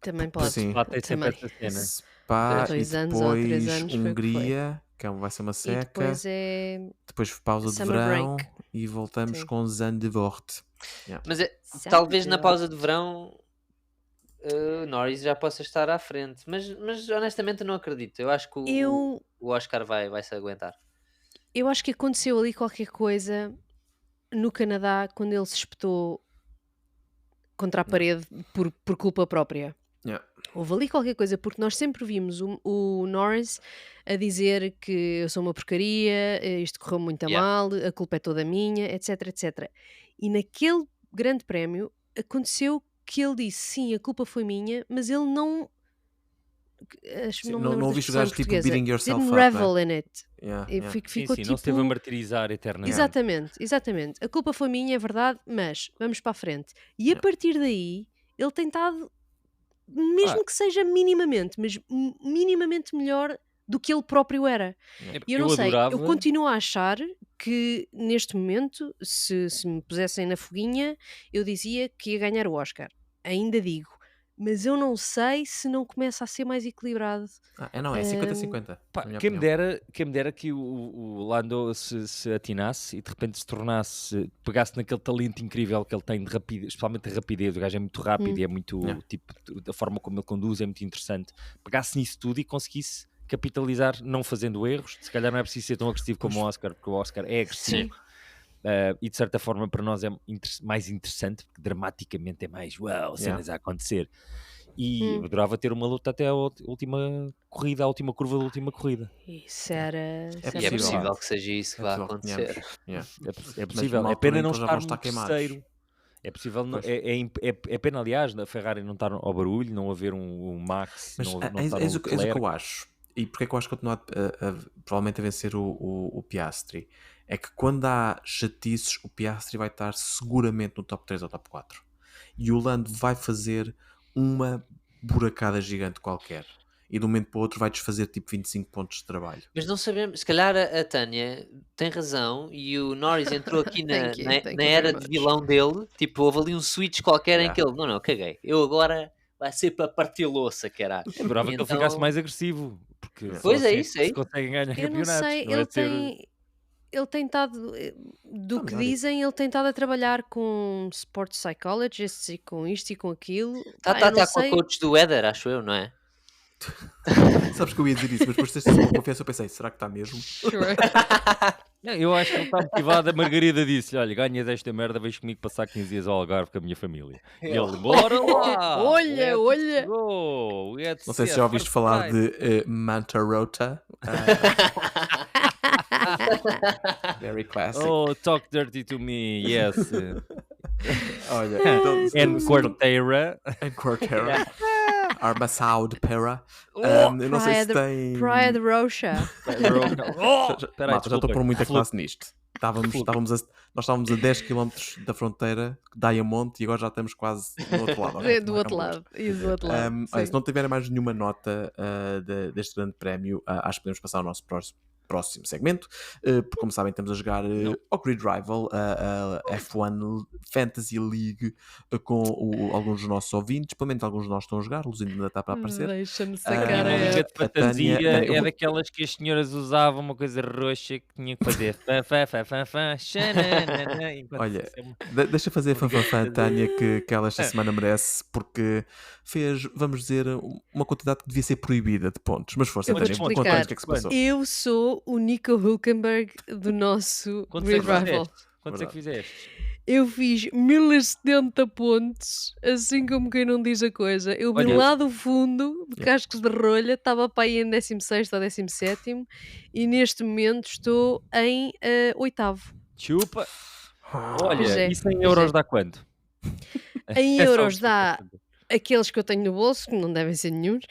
Também pode. Sim. Spa tem sempre Também. essa cena. Spa Há e 2 anos ou 3 depois anos foi o que foi. Hungria, vai ser uma E seca. depois é Depois pausa de Summer verão break. e voltamos Sim. com Zandvoort. Mas talvez na pausa de verão Norris já possa estar à frente. Mas honestamente eu não acredito. Eu acho que o Oscar vai se aguentar. Eu acho que aconteceu ali qualquer coisa no Canadá quando ele se espetou contra a parede por culpa própria. Yeah. Houve ali qualquer coisa, porque nós sempre vimos o Norris a dizer que eu sou uma porcaria, isto correu muito a mal, a culpa é toda minha, etc, etc. E naquele grande prémio aconteceu que ele disse, sim, a culpa foi minha, mas ele não... Sim, não me não lembro da ouviste o expressão gajo tipo portuguesa. beating yourself Didn't up, revel né? in it. Yeah, E yeah. ficou Sim, tipo... não se teve a martirizar eternamente. Exatamente. A culpa foi minha, é verdade, mas vamos para a frente. E a partir daí, ele tem estado, mesmo que seja minimamente, mas minimamente melhor do que ele próprio era. E eu não sei, eu continuo a achar que neste momento, se me pusessem na foguinha, eu dizia que ia ganhar o Oscar. Ainda digo. Mas eu não sei se não começa a ser mais equilibrado. Não, é 50-50. Quem me dera que o Lando se atinasse e de repente se tornasse, pegasse naquele talento incrível que ele tem de rapidez, especialmente a rapidez. O gajo é muito rápido e é muito, tipo, a forma como ele conduz é muito interessante. Pegasse nisso tudo e conseguisse capitalizar, não fazendo erros. Se calhar não é preciso ser tão agressivo como o Oscar, porque o Oscar é agressivo. e de certa forma para nós é mais interessante, porque dramaticamente é mais cenas a acontecer. E eu adorava ter uma luta até a última corrida, a última curva da última corrida. Isso era. E é possível que seja isso que vai acontecer. É possível. É pena não estar no terceiro. É possível, é pena, aliás, a Ferrari não estar ao barulho, não haver um Max, mas não estar o que eu acho. E porque é que eu acho que continuar provavelmente a vencer o Piastri? É que quando há chatices, o Piastri vai estar seguramente no top 3 ou top 4. E o Lando vai fazer uma buracada gigante qualquer. E de um momento para o outro vai desfazer tipo 25 pontos de trabalho. Mas não sabemos, se calhar a Tânia tem razão e o Norris entrou aqui na era de vilão dele. Tipo, houve ali um switch qualquer em que ele, não, caguei. Eu agora vai ser para partir louça, caralho. Eu adorava que ele ficasse mais agressivo. Porque pois é isso, se conseguem ganhar campeonatos. Não sei, ele tem estado, do que dizem, ele tem estado a trabalhar com sports psychologists e com isto e com aquilo. Está com a coach do Éder, acho eu, não é? Sabes que eu ia dizer isso, mas depois de ter uma confiança eu pensei, será que está mesmo? Sure. Não, eu acho que ele está motivado. A Margarida disse: olha, ganhas esta merda, vais comigo passar 15 dias ao Algarve com a minha família. E ele, bora lá! Olha! Não sei se já ouviste falar de Manta Rota. Very classic. Oh, talk dirty to me, yes. Olha, And Quarteira. Armaçao Pera. Eu não sei se tem. Praia de Rocha. Já estou a pôr muita classe nisto. Nós estávamos a 10 km da fronteira, Diamond, e agora já estamos quase do outro lado. Do outro lado. Olha, se não tiverem mais nenhuma nota deste grande prémio, acho que podemos passar ao nosso próximo segmento, porque como sabem estamos a jogar ao Grid Rival, a F1 Fantasy League, com alguns dos nossos ouvintes, pelo menos alguns de nós estão a jogar, o Luzinho ainda está para aparecer. Deixa-me sacar a liga de fantasia é daquelas que as senhoras usavam, uma coisa roxa que tinha que fazer olha, deixa fazer fanfafã, Tânia, que ela esta semana merece, porque fez, vamos dizer, uma quantidade que devia ser proibida de pontos, mas força, Tânia, conta-nos o que é que se passou. Eu sou o Nico Hülkenberg do nosso Grid Rival. Quantos é que fizeste? Eu fiz 1070 pontos, assim como quem não diz a coisa. Eu vim lá do fundo, de cascos de rolha, estava para aí em 16º ou 17º, e neste momento estou em 8º. Chupa! Olha, isso em euros dá quanto? Em euros dá aqueles que eu tenho no bolso, que não devem ser nenhuns,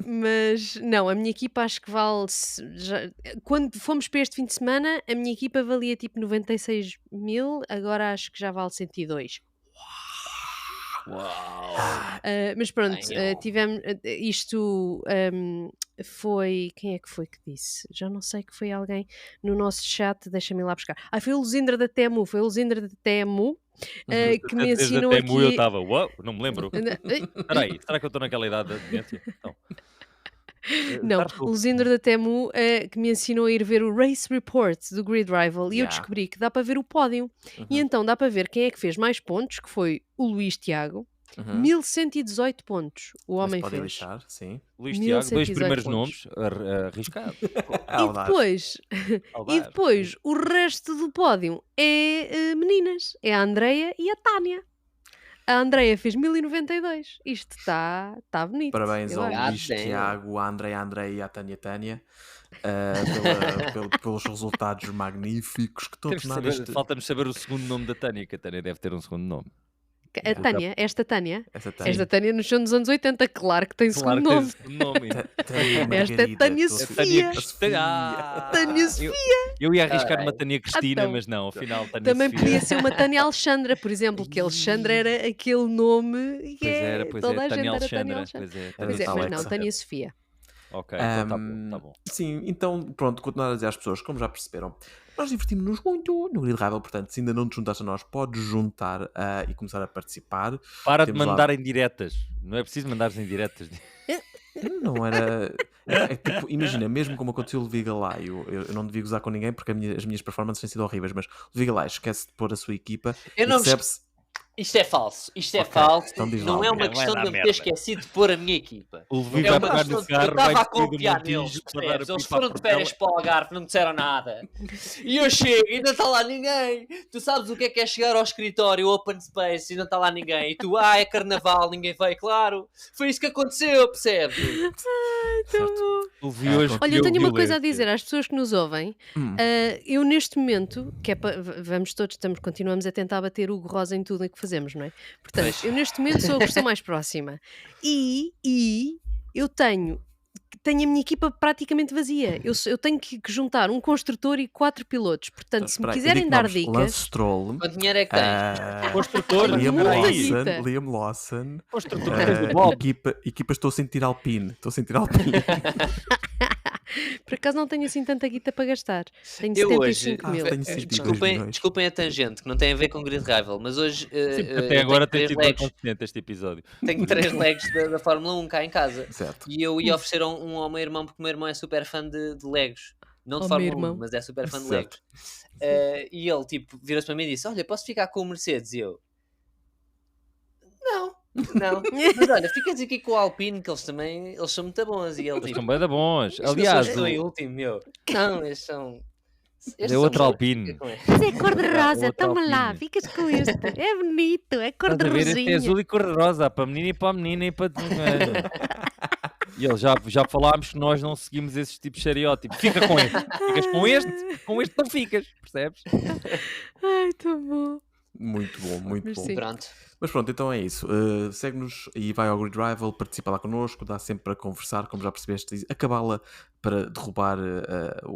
mas não, a minha equipa acho que vale. Quando fomos para este fim de semana, a minha equipa valia tipo 96 mil, agora acho que já vale 102. Uau! Mas pronto, tivemos isto. Foi. Quem é que foi que disse? Já não sei, que foi alguém no nosso chat. Deixa-me ir lá buscar. Foi o Luzindra da Temu. Que me ensinou aqui. Eu estava, não me lembro. Espera aí, será que eu estou naquela idade da demência? Não, o Luzindra da Temu que me ensinou a ir ver o Race Report do Grid Rival, e eu descobri que dá para ver o pódio. E então dá para ver quem é que fez mais pontos, que foi o Luís Tiago. 1118 pontos o homem fez. Lixar, sim. Luís Tiago, 2 primeiros nomes, arriscado. E depois o resto do pódio é meninas, é a Andreia e a Tânia. A Andreia fez 1092. Isto está bonito. Parabéns ao Luís Tiago, à Andreia e à Tânia, pelos resultados magníficos que estão a tornar isto. Falta-nos saber o segundo nome da Tânia, que a Tânia deve ter um segundo nome. A Tânia, esta Tânia nasceu nos anos 80, claro que tem segundo nome. Esta é Tânia Sofia. Tânia Sofia. Eu ia arriscar uma Tânia Cristina, mas não, afinal Tânia também Sofia. Podia ser uma Tânia Alexandra, por exemplo, que Alexandra era aquele nome que toda a gente era Tânia Alexandra. Pois é, mas não, Tânia Sofia. Ok, então tá bom. Sim, então pronto, continuar a dizer às pessoas, como já perceberam, nós divertimos-nos muito no Grid Rival, portanto, se ainda não te juntaste a nós, podes juntar e começar a participar. Para de mandar em diretas, não é preciso mandar em diretas. Não era... tipo, imagina, mesmo como aconteceu o Levi Galaio, eu não devia gozar com ninguém porque as minhas performances têm sido horríveis, mas o Levi Galaio esquece de pôr a sua equipa e Isto é falso. Ok, falso. então diz Não lá. é uma Vai questão dar de eu merda. ter esquecido de pôr a minha equipa. O Levi É vai uma pegar questão no de eu carro, vai estava a subir do confiar Montijo neles, para dar percebes? a Eles pipa à foram de férias Portela. para o Algarve, não me disseram nada. E eu chego e não está lá ninguém. Tu sabes o que é chegar ao escritório, open space, e não está lá ninguém. E tu, é carnaval, ninguém veio, claro. Foi isso que aconteceu, percebes? O Levi hoje Olha, eu tenho uma coisa a violência. dizer às pessoas que nos ouvem. Eu neste momento, que é vamos todos, continuamos a tentar bater o Hugo Rosa em tudo o que fazemos, não é? Portanto, eu neste momento sou a pessoa mais próxima. E eu tenho a minha equipa praticamente vazia. Eu tenho que juntar um construtor e 4 pilotos. Portanto, se me quiserem dar Lance dicas... Stroll, Quanto dinheiro é que tens? Construtor, Tenho Liam muita Lawson, guita. Liam Lawson, Construtor, tens o Bob. equipa estou a sentir Alpine. Por acaso não tenho assim tanta guita para gastar. Tenho Eu 75 hoje, mil. tenho 72 milhões. desculpem a tangente, que não tem a ver com Grid Rival, mas hoje Até agora tem tenho sido 3 legs, consistente este episódio. tenho 3 legs da Fórmula 1 cá em casa. Certo. E eu ia oferecer um ao meu irmão, porque o meu irmão é super fã de Legos. Não de Oh, meu Fórmula 1, irmão. mas é super fã de Certo. Legos. E ele, tipo, virou-se para mim e disse, olha, posso ficar com o Mercedes? E eu... Não. Mas olha, ficas aqui com o Alpine, que eles são muito bons. E ele, Eles tipo... são bem da bons. "Isto Aliás, não são em último, meu. Não, estes são... é outro Alpine. Mas é cor-de-rosa, outro toma lá, Alpine. ficas com este. É bonito, é Estás a ver? Este é cor-de-rosinha. azul e cor-de-rosa, para a menina e para a menina e para... E ele, já falámos que nós não seguimos esses tipos de estereótipos. Fica com este. Ficas com este não ficas, percebes? Ai, tão bom. Muito bom, muito Mas bom. sim. Pronto. Mas pronto, então é isso. Segue-nos e vai ao Grid Rival, participa lá connosco, dá sempre para conversar, como já percebeste, acabá-la para derrubar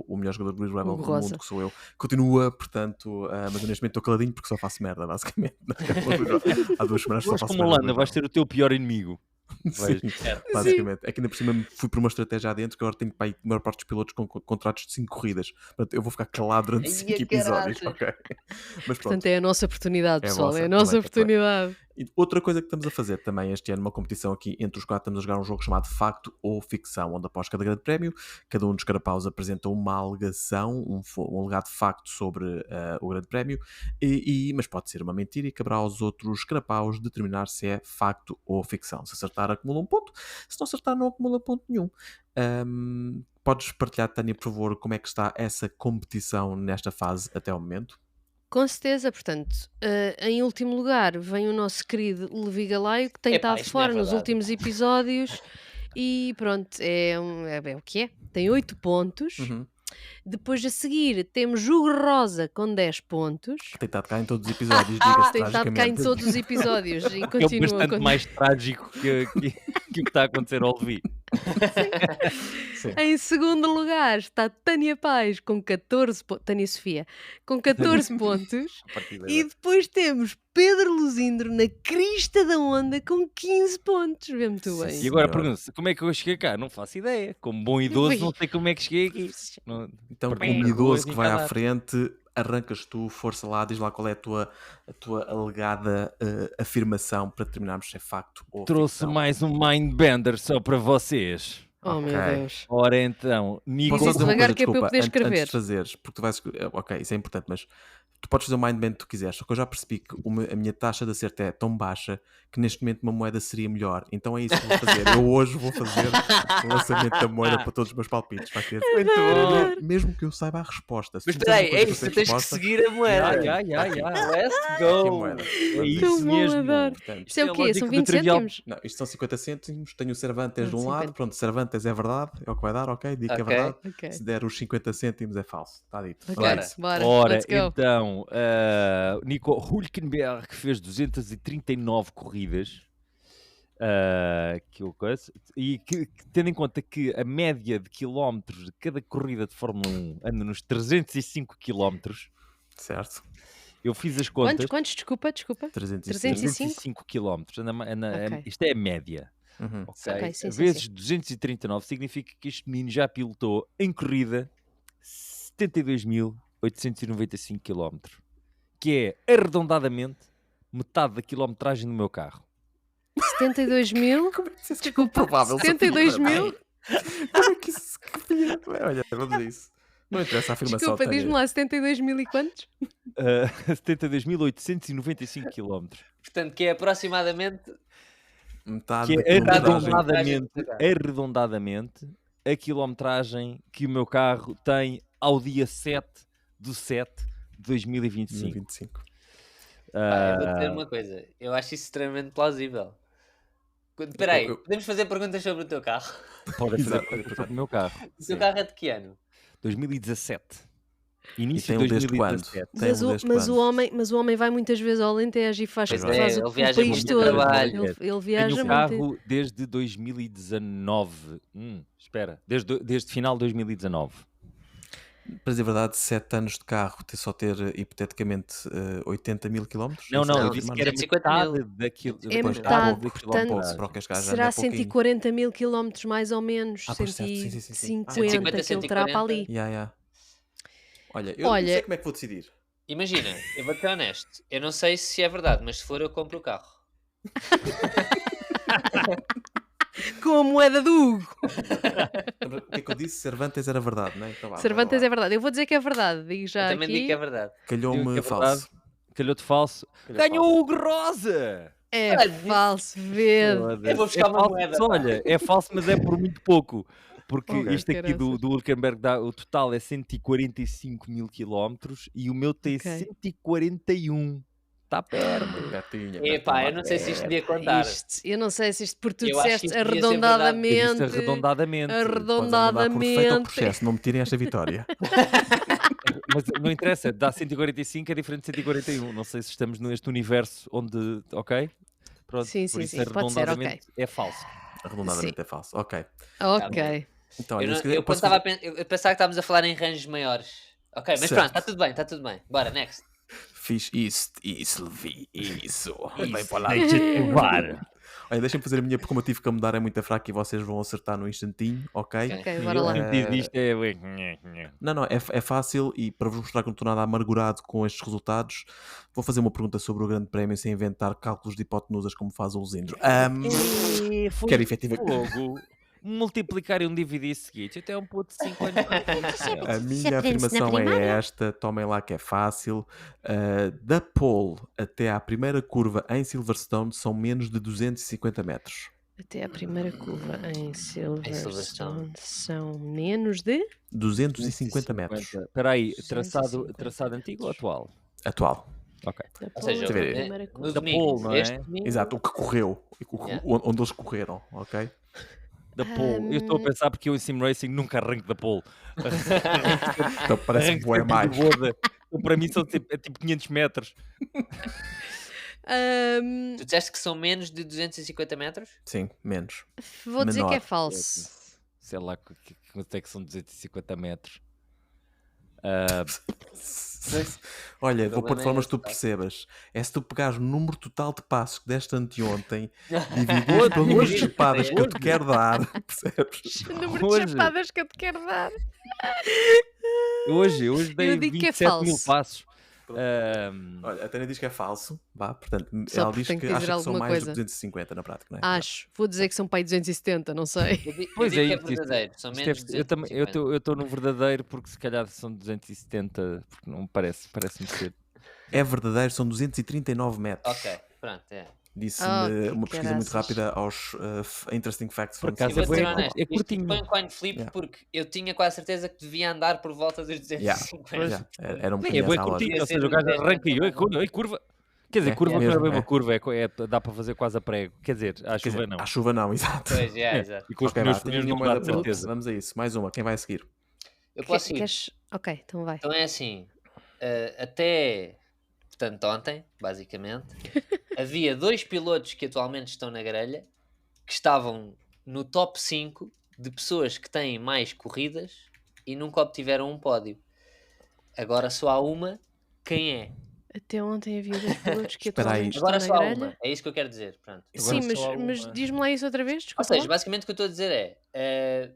o melhor jogador do Grid Rival Hugo do Rosa. mundo, que sou eu. Continua, portanto, mas eu neste momento estou caladinho porque só faço merda, basicamente. Há 2 semanas Tu só és faço como merda. Holanda, vais ser o teu pior inimigo. Sim, basicamente. É que ainda por cima fui por uma estratégia adentro que agora tenho para a maior parte dos pilotos com contratos de 5 corridas. Portanto, eu vou ficar calado durante Ai, 5 episódios. caraças. Ok. Mas pronto. Portanto, é a nossa oportunidade, É a pessoal. vossa É a nossa também, oportunidade. E outra coisa que estamos a fazer também este ano, uma competição aqui entre os 4, estamos a jogar um jogo chamado Facto ou Ficção, onde após cada grande prémio, cada um dos carapaus apresenta uma alegação, um alegado facto sobre o grande prémio, mas pode ser uma mentira e caberá aos outros carapaus determinar se é facto ou ficção. Se acertar, acumula um ponto. Se não acertar, não acumula ponto nenhum. Podes partilhar, Tânia, por favor, como é que está essa competição nesta fase até ao momento? Com certeza, portanto, em último lugar vem o nosso querido Levi Galaio, que tem Epá, estado isto não é fora nos verdade. últimos episódios e pronto, é o que é. Tem 8 pontos. Uhum. Depois a seguir temos Hugo Rosa com 10 pontos. Tem estado cá em todos os episódios, diga-se Tem estado cá em tragicamente. todos os episódios e É continua. bastante mais trágico que o que está a acontecer ao Levi. Sim. Em segundo lugar está Tânia Paz com 14 pontos. Tânia Sofia com 14 pontos. A partir de E agora. depois temos Pedro Luzindro na crista da onda com 15 pontos. Vê-me muito bem. E agora Senhora. pergunto-se, como é que eu cheguei cá? Não faço ideia. Como bom idoso, Ui. não sei como é que cheguei aqui. Não- Então, Perdi como uma idoso coisa que em vai à cada- frente, arrancas tu, força lá, diz lá qual é a tua alegada afirmação para terminarmos se é facto ou Trouxe ficção. mais um Mindbender só para vocês. Oh meu Ok. Deus. Ora então, Nico... Diz Posso fazer uma devagar coisa, que é para eu desculpa, poder escrever. antes de fazeres, porque tu vais... Ok, isso é importante, mas tu podes fazer o mindband que tu quiseres, só que eu já percebi que a minha taxa de acerto é tão baixa que neste momento uma moeda seria melhor. Então é isso que vou fazer. Eu hoje vou fazer o lançamento da moeda para todos os meus palpites. Vai ser... Muito bom. Mesmo que eu saiba a resposta. Se Mas tu me disseres espera aí, uma é coisa isso, tu tens que resposta, seguir a moeda. Já. Let's aqui a go. moeda. É Vamos isso Tão bom, mesmo. adoro. Portanto, Isto é o a quê? lógica São do 20 trivial. cêntimos? não, isto são 50 cêntimos, tenho o Cervantes de um 50. lado, pronto, Cervantes é verdade, é o que vai dar, ok, digo que é Ok. verdade. Ok. Se der os 50 cêntimos é falso, está dito. Ok, Vamos a isso. bora. Ora, Let's go. então, Nico Hülkenberg fez 239 corridas. Que eu conheço, e tendo em conta que a média de quilómetros de cada corrida de Fórmula 1 anda nos 305 quilómetros, Certo. eu fiz as contas. Quantos? Desculpa. 305. 305? quilómetros. Ok. Isto é a média. Uhum. Ok? Ok, sim, sim, Vezes sim. 239 significa que este menino já pilotou em corrida 72.895 quilómetros, que é arredondadamente metade da quilometragem do meu carro. 72 mil. Como é que isso é Desculpa, comprovável? 72 mil. Como é que isso... Olha, vamos a isso. Não interessa a afirmação. Desculpa, diz-me lá, 72 mil e quantos? 72.895 km. Portanto, que é aproximadamente... Metade Que da é quilometragem. arredondadamente a quilometragem que o meu carro tem ao dia 7/7/2025. 2025. Pá, eu vou dizer uma coisa. Eu acho isso extremamente plausível. Espera aí, podemos fazer perguntas sobre o teu carro? Pode fazer sobre o meu carro. O teu carro é de que ano? 2017. E Início tem de desde quando? 2017. Mas o homem vai muitas vezes ao Alentejo e faz Pois faz é, o ele viaja país muito todo. trabalho. Ele viaja Tenho o muito. carro desde 2019. Espera, desde final de 2019. Para dizer a verdade, 7 anos de carro, só ter hipoteticamente 80 mil quilómetros? Não, Não, eu disse que era 150 metade mil. daquilo. É depois metade, de portanto, para o que este gajo anda Será é pouquinho. 140 mil quilómetros mais ou menos, Pois certo, sim. 150 que ele terá para ali. Yeah. Olha, eu não sei como é que vou decidir. Imagina, eu vou ser honesto. Eu não sei se é verdade, mas se for eu compro o carro. Com a moeda do Hugo. O que é que eu disse? Cervantes era verdade, não é? Então, Cervantes é verdade. Eu vou dizer que é verdade. Digo já Eu também aqui. digo que é verdade. Calhou-me falso. Calhou-te falso. Ganhou o Hugo Rosa! É falso, verde. Eu vou buscar uma moeda. Olha, é falso, mas é por muito pouco. Porque Ok. isto aqui do Hülkenberg, o total é 145 mil quilómetros e o meu tem Ok. 141. Está perto. Pertinho, Epá, eu não sei se isto devia contar. Eu não sei se isto por tu Eu acho que disseste isto devia ser verdade. arredondadamente. Arredondadamente. Podes andar por defeito ou por Arredondadamente. excesso, não me tirem esta vitória. Mas não interessa, dá 145 é diferente de 141. Não sei se estamos neste universo onde. Ok? Pronto, Sim, por isso pode ser, arredondadamente é falso. Arredondadamente é falso. Ok. Ok. Então, Eu, olha, não- se quiser, eu posso pensava, fazer- eu pensava que estávamos a falar em ranges maiores. Ok, mas Certo. pronto, está tudo bem. Bora, next. Fiz isso, Levi, isso. Vem para lá. Deixa-te levar. Olha, deixem-me fazer a minha, porque o motivo que a mudar é muito fraco e vocês vão acertar no instantinho, ok? Ok, bora lá. Quem diz isto é. Não, é fácil e para vos mostrar que não estou nada amargurado com estes resultados, vou fazer uma pergunta sobre o Grande Prémio sem inventar cálculos de hipotenusas como faz o Luzindro. Quero efetivamente. Fogo. Multiplicar e um dividir seguidos. Até 1.5 anos. A minha afirmação é esta, tomem lá que é fácil. Da pole até à primeira curva em Silverstone são menos de 250 metros. Até a primeira curva em Silverstone. Silverstone são menos de 250 metros. Espera aí, 250 traçado antigo ou atual? Atual. Ok. Ou seja, Deixa eu ver. primeira no curva. Da domingo, pole, não é? este domingo, Exato, o que correu. Yeah. Onde eles correram, ok? Da pole. Eu estou a pensar porque eu em Sim Racing nunca arranco da pole. Então parece Arranco bué sempre mais. de borda. Então, para mim são tipo 500 metros. Tu disseste que são menos de 250 metros? Sim, menos. Vou dizer que é Menor. falso. Sei lá quanto é que são 250 metros. Olha, vou pôr de problema é formas esse, que tu pá. percebas. É se tu pegares o número total de passos que deste anteontem, dividido pelo número de chapadas que eu te quero dar, percebes? O número de Hoje. chapadas que eu te quero dar. Hoje dei digo que é 27 mil falso. passos. Olha, a Tânia diz que é falso, vá, portanto, Só ela porque diz tenho que que acha dizer que são alguma mais coisa. de 250 na prática, não é? Acho. Vou dizer que são para aí 270, não sei. Eu Pois digo é, que é isto- verdadeiro. São Isto menos de eu também 250. eu estou no verdadeiro porque se calhar são 270, porque não me parece-me ser. É verdadeiro, são 239 metros. Ok, pronto, é. Disse-me Oh, uma que pesquisa muito caraças. rápida aos Interesting Facts Por from acaso Eu vou é ser bué- honesto, é isto curtinho. foi um coin flip Yeah. porque eu tinha quase certeza que devia andar por volta dos 250. Yeah, era um Sim, bocadinho é bem essa a lógica. curtinho, ou Podia seja, o ser gajo 10 arranca e metros, oi, curva. Quer dizer, É, curva não é mesmo, bem uma é. curva, dá para fazer quase a prego. Quer dizer, à Quer chuva dizer, não. à chuva não, exato. Pois, é, exato. E com os Ok, pneus vá, tenho frios a minha não dá moeda de pronta. certeza. Vamos a isso. Mais uma. Quem vai a seguir? Eu posso ir. Queres... Ok, então vai. Então é assim, até, portanto, ontem, basicamente, havia 2 pilotos que atualmente estão na grelha, que estavam no top 5 de pessoas que têm mais corridas e nunca obtiveram um pódio. Agora só há uma. Quem é? Até ontem havia 2 pilotos que Espera aí. atualmente estão Agora na só há grelha. uma. É isso que eu quero dizer. Pronto. Sim, Agora só há mas uma. diz-me lá isso outra vez. Ou Desculpa seja, lá. basicamente o que eu estou a dizer é...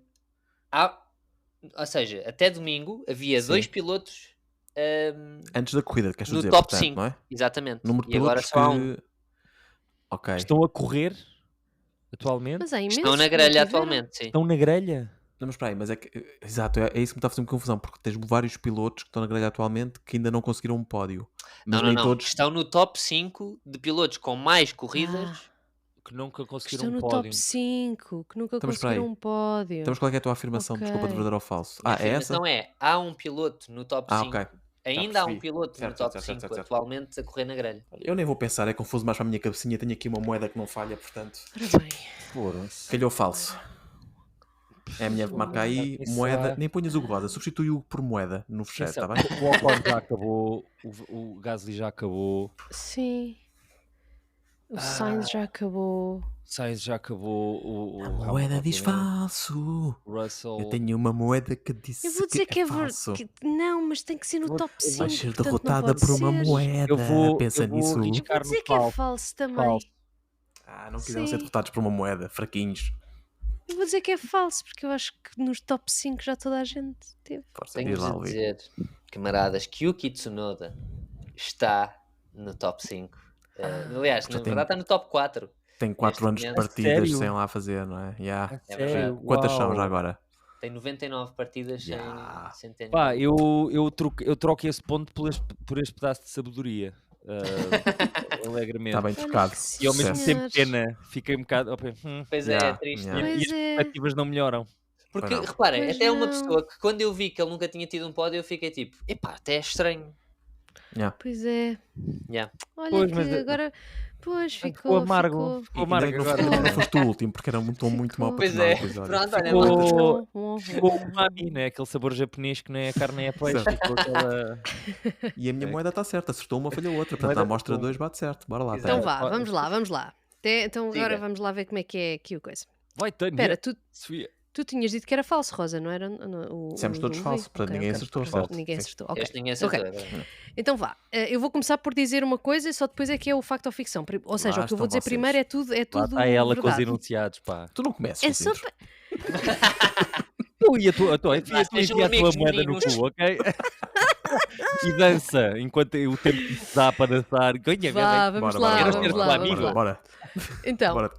ou seja, até domingo havia Sim. 2 pilotos... Antes da corrida, queres No dizer, top portanto, 5. não é? Exatamente. Número de E agora pilotos só há um. que... Ok. Estão a correr atualmente? Mas há imensos Estão na que não grelha tiveram. atualmente, sim. Estão na grelha? Não, mas espera aí, mas é que, exato, é isso que me está a fazer confusão, porque tens vários pilotos que estão na grelha atualmente que ainda não conseguiram um pódio. Mas nem Não. todos. Estão no top 5 de pilotos com mais corridas. Que nunca conseguiram Estão um no pódio. top 5, que nunca Então, mas espera aí. conseguiram um pódio. Então, mas qual é que é a tua afirmação? Ok. Desculpa, de verdadeiro ou falso? A É essa? afirmação é, há um piloto no top 5. ok. Ainda há um percebi. piloto no Certo, top certo, 5 certo, certo. atualmente a correr na grelha. Eu nem vou pensar, é confuso mais para a minha cabecinha. Tenho aqui uma moeda que não falha, portanto. Ora bem. Foram-se. Calhou falso. É a minha marca aí, Isso moeda. é- Nem ponhas o Rosa, substitui o por moeda no chat, está bem? O Ocon já acabou, o Gasly já acabou, Sim. O Sainz já acabou. Sainz já acabou, o A moeda Hamilton diz também, falso. Russell. Eu tenho uma moeda que disse Eu vou dizer que é falso. Não, mas tem que ser no Vou- top eu 5. vou Vais ser portanto, não derrotada pode por uma ser. moeda. Pensa eu vou nisso. Vou arriscar dizer no que é falso. falso também. Falso. Não quiseram ser Sim. derrotados por uma moeda, fraquinhos. Eu vou dizer que é falso, porque eu acho que nos top 5 já toda a gente teve. Força, Tenho-vos diz lá, a Luís. dizer, camaradas, que Yuki Tsunoda está no top 5. Aliás, já na tem- verdade está no top 4. Tem 4 anos de momento. partidas Sério? sem lá fazer, não é? Yeah. A É sério? verdade. Quantas são Uau. já agora? Tem 99 partidas Ya. sem ter Pá, nenhum. eu troco esse ponto por este pedaço de sabedoria. Alegremente. Está bem Olha trocado. que sim, E ao mesmo Sucesso. tempo senhores. pena, fiquei um bocado. Pois é, Ya, é triste. ya. E Pois as é. perspectivas não melhoram. Porque, Pois não. reparem, Pois até uma não. pessoa que quando eu vi que ele nunca tinha tido um pódio, eu fiquei tipo, epá, até é estranho. Pois é. Ya. Olha Pois, que mas- agora. Pois, Ficou ficou amargo. Ficou Ainda bem amargo que agora. não foste o último, porque era muito mal para Pois terminar é, o episódio. pronto, olha, Ficou- malta. Ficou o umami, né? Aquele sabor japonês que nem é carne nem é peixe. Certo. Ficou aquela... E a minha moeda está certa, acertou uma, falhou outra. Portanto, Moeda a amostra acertou. 2 bate certo. Bora lá, Então Tânia. vá, vamos lá. Então agora Diga. vamos lá ver como é que é aqui o coisa. Vai, Tânia. Espera, Sofia. tu tinhas dito que era falso, Rosa, não era? Dissemos todos falso, portanto ninguém acertou, certo? Ninguém Sim. acertou, ok. Este ninguém acertou. Ok. é verdade. Então vá, eu vou começar por dizer uma coisa e só depois é que é o facto ou ficção. Ou seja, Lá o que eu vou estão dizer vocês. primeiro é tudo Lá está ela com os verdade. enunciados, pá. Tu não começas, É só Pedro. Tu e a tua, enfia sejam a tua amigos, moeda no meninos. cu, ok? E dança, enquanto o tempo te dá para dançar. Ganha, Vá, ganha. vamos Bora, lá, bora, vamos bora, lá, bora, vamos lá. Bora. Então, Bora.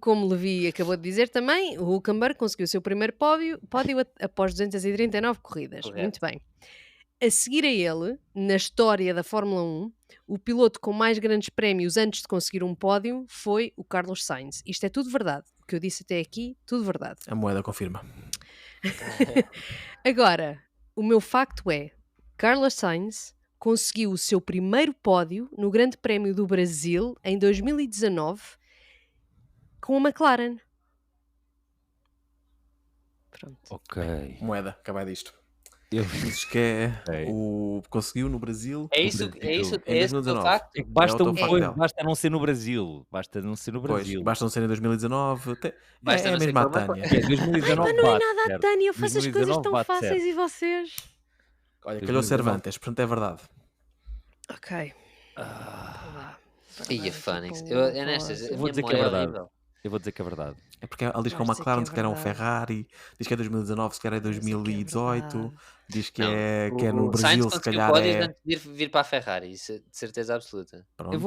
como Levi acabou de dizer também, o Hülkenberg conseguiu o seu primeiro pódio após 239 corridas. Correto. Muito bem. A seguir a ele, na história da Fórmula 1, o piloto com mais grandes prémios antes de conseguir um pódio foi o Carlos Sainz. Isto é tudo verdade. O que eu disse até aqui, tudo verdade. A moeda confirma. Agora, o meu facto é, Carlos Sainz conseguiu o seu primeiro pódio no Grande Prémio do Brasil em 2019 com a McLaren. Pronto. Ok. Moeda, acabar disto. Eu... Dizes que é Ok. o conseguiu no Brasil. É isso, no é isso, Brasil, é em esse o teu 2019. facto? É que basta, É o teu facto dela. basta não ser no Brasil. Basta não ser no Pois, Brasil. basta não ser em 2019. Basta É não a ser mesma com uma Tânia. É, 2019 Mas não é bate, nada a certo. Tânia, eu faço as coisas 2019 tão bate fáceis certo. e vocês. Olha, calhou 2019. Cervantes, portanto é verdade. Ok. Ia, Fónix. Tipo, É nestas. Rosa. a Vou minha dizer que é memória verdade. horrível. Eu vou dizer que é verdade. É porque ele diz que é Vais uma dizer McLaren, que é se calhar é um verdade. Ferrari, diz que é 2019, se calhar é Vais dizer que é 2018, verdade. diz que Não, que é no O Sainz Brasil, se conseguiu calhar pódios é. antes de vir para a Ferrari, isso é de certeza absoluta. Pronto. Eu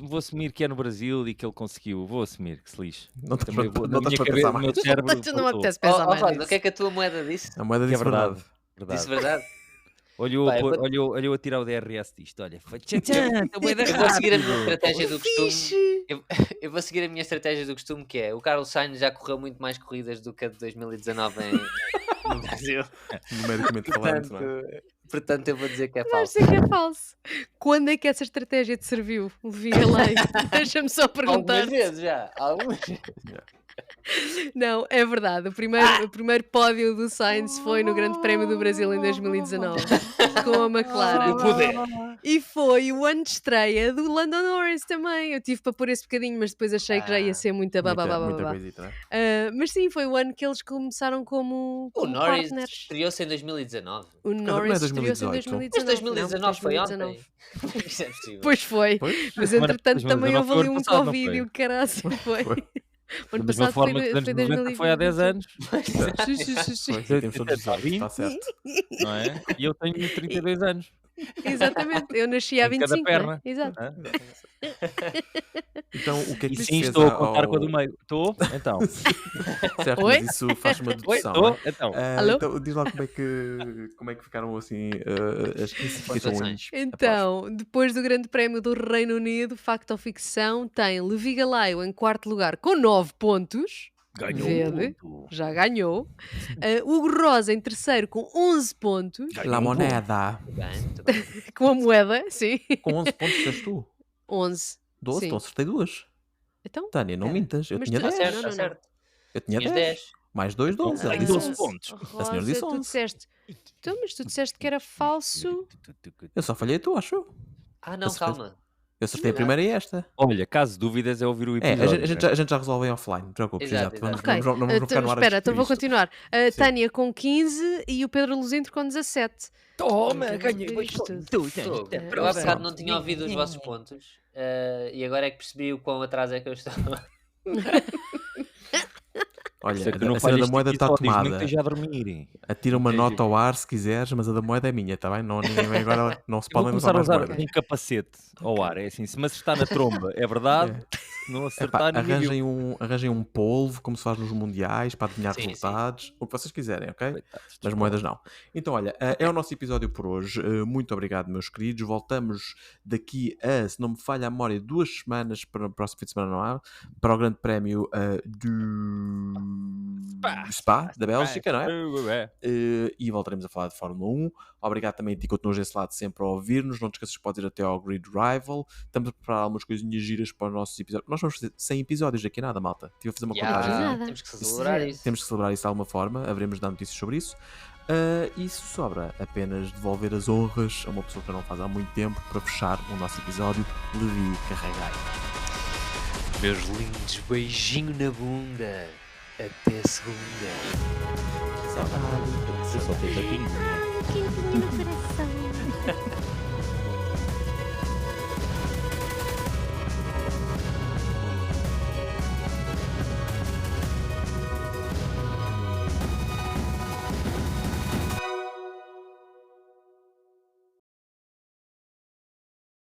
vou assumir que é no Brasil e que ele conseguiu. Vou assumir, que se lixe. Não estás Também para vou, na não estás minha para cabeça, pensar no meu mais. cérebro, Tu não me passou. apetece pensar mais Rosa, o nisso. que é que a tua moeda disse? A moeda Que é disse verdade. verdade. Disse verdade? Olhou, Pá, eu vou- olhou a tirar o DRS disto. Olha, foi tchan, tchan, Eu vou seguir a minha estratégia do costume. Fixe! Eu vou seguir a minha estratégia do costume, que é o Carlos Sainz já correu muito mais corridas do que a de 2019 no Brasil. Numericamente falando, não é? Portanto, eu vou dizer que é Vais falso. dizer que é falso. Quando é que essa estratégia te serviu? Levi a lei. Deixa-me só perguntar. Algumas vezes já. Algumas. Não, é verdade. O primeiro pódio do Sainz foi no Grande Prémio do Brasil em 2019 com a McLaren. O poder. E foi o ano de estreia do Lando Norris também. Eu tive para pôr esse bocadinho, mas depois achei que já ia ser muita Muita babá. coisita, não é? Mas sim, foi o ano que eles começaram como O Norris partners. estreou-se em 2019. O Norris não é estreou-se em 2018. 2019. Mas 2019 foi 2019. ontem. Isso é possível. Pois foi. Pois? Mas Semana- entretanto também 2019 houve foi ali o um ano passado, não Covid foi? e o caralho. Foi. Foi. O ano Da mesma passado foi, forma que os anos foi 90 foi há 10 anos, Sim, sim, sim, sim. Foi, temos todos 18, está certo. não é? E eu tenho 32 anos. Exatamente, eu nasci há Em cada 25, não é? perna. Exato. Hã? Então, o que é que E isso sim, fez estou a contar com a do meio. Estou? Então. Certo, Oi? mas isso faz uma dedução. Estou? Não é? Então. Alô? Então, diz lá como é que ficaram assim as classificações. Então, depois do Grande Prémio do Reino Unido, Facto ou Ficção, tem Levi Galaio em quarto lugar com 9 pontos. Ganhou Vede, ponto. já ganhou. Hugo Rosa em terceiro com 11 pontos. Ganhou La ponto. moneda. Muito bem. Com a moeda, sim. Com 11 pontos tens tu. 11. 12, Sim. então acertei 2. Então, Tânia, não É. mintas. Eu Mas tinha tu- Está 10. certo, Não, está não, não. certo. Eu tinha Tinhas 10. 10. Mais 2, 12. Ele Tem disse 12 11. pontos. A senhora disse tu 11. disseste. Então, mas tu disseste que era falso. Eu só falhei tu, acho eu. Ah, não, Acertei. calma. Eu acertei a Não. primeira e esta. Olha, caso dúvidas é ouvir o É, episódio. a gente já resolve em offline, não te preocupes. Exato, Exato. exato. Vamos, Ok. não vamos ficar no ar a Espera, então vou discutir isto. continuar. A Sim. Tânia com 15 e o Pedro Luzindo com 17. Toma, Então, ganhei dois isto. pontos. Fogo. É, Eu há bocado pronto. não tinha ouvido os vossos pontos e agora é que percebi o quão atrás é que eu estou. Olha, Isso é que eu não a cena falho da este moeda está episódio, nem que tomada. esteja a dormir. Atira uma Entendi. nota ao ar se quiseres, mas a da moeda é minha, está bem? Não, ninguém vem agora, não se Eu vou podem usar começar a mais usar moedas. um capacete ao ar. É assim, se me acertar na tromba, é verdade. Se não Epá, acertar, ninguém viu. arranjem um polvo, como se faz nos mundiais, para adivinhar Sim, sim. resultados, o que vocês quiserem, ok? Coitados, Nas moedas não. Então, olha, é o nosso episódio por hoje. Muito obrigado, meus queridos. Voltamos daqui a, se não me falha a memória, 2 semanas, para o próximo fim de semana não há, para o Grande Prémio do Spa, da Bélgica, não é? E voltaremos a falar de Fórmula 1. Obrigado também a ti que continuas desse lado sempre a ouvir-nos. Não te esqueças que podes ir até ao Grid Rival. Estamos a preparar algumas coisinhas giras para os nossos episódios. Nós vamos fazer 100 episódios daqui a nada, malta. Estive a fazer uma contagem. Nada. Temos que celebrar isso. Temos que celebrar isso de alguma forma. Haveremos de dar notícias sobre isso. E isso sobra apenas devolver as honras a uma pessoa que não faz há muito tempo para fechar o nosso episódio. Levi Carregai. Meus lindos, beijinho na bunda. Até segunda. Eu só tenho patinho. Quentinho no coração.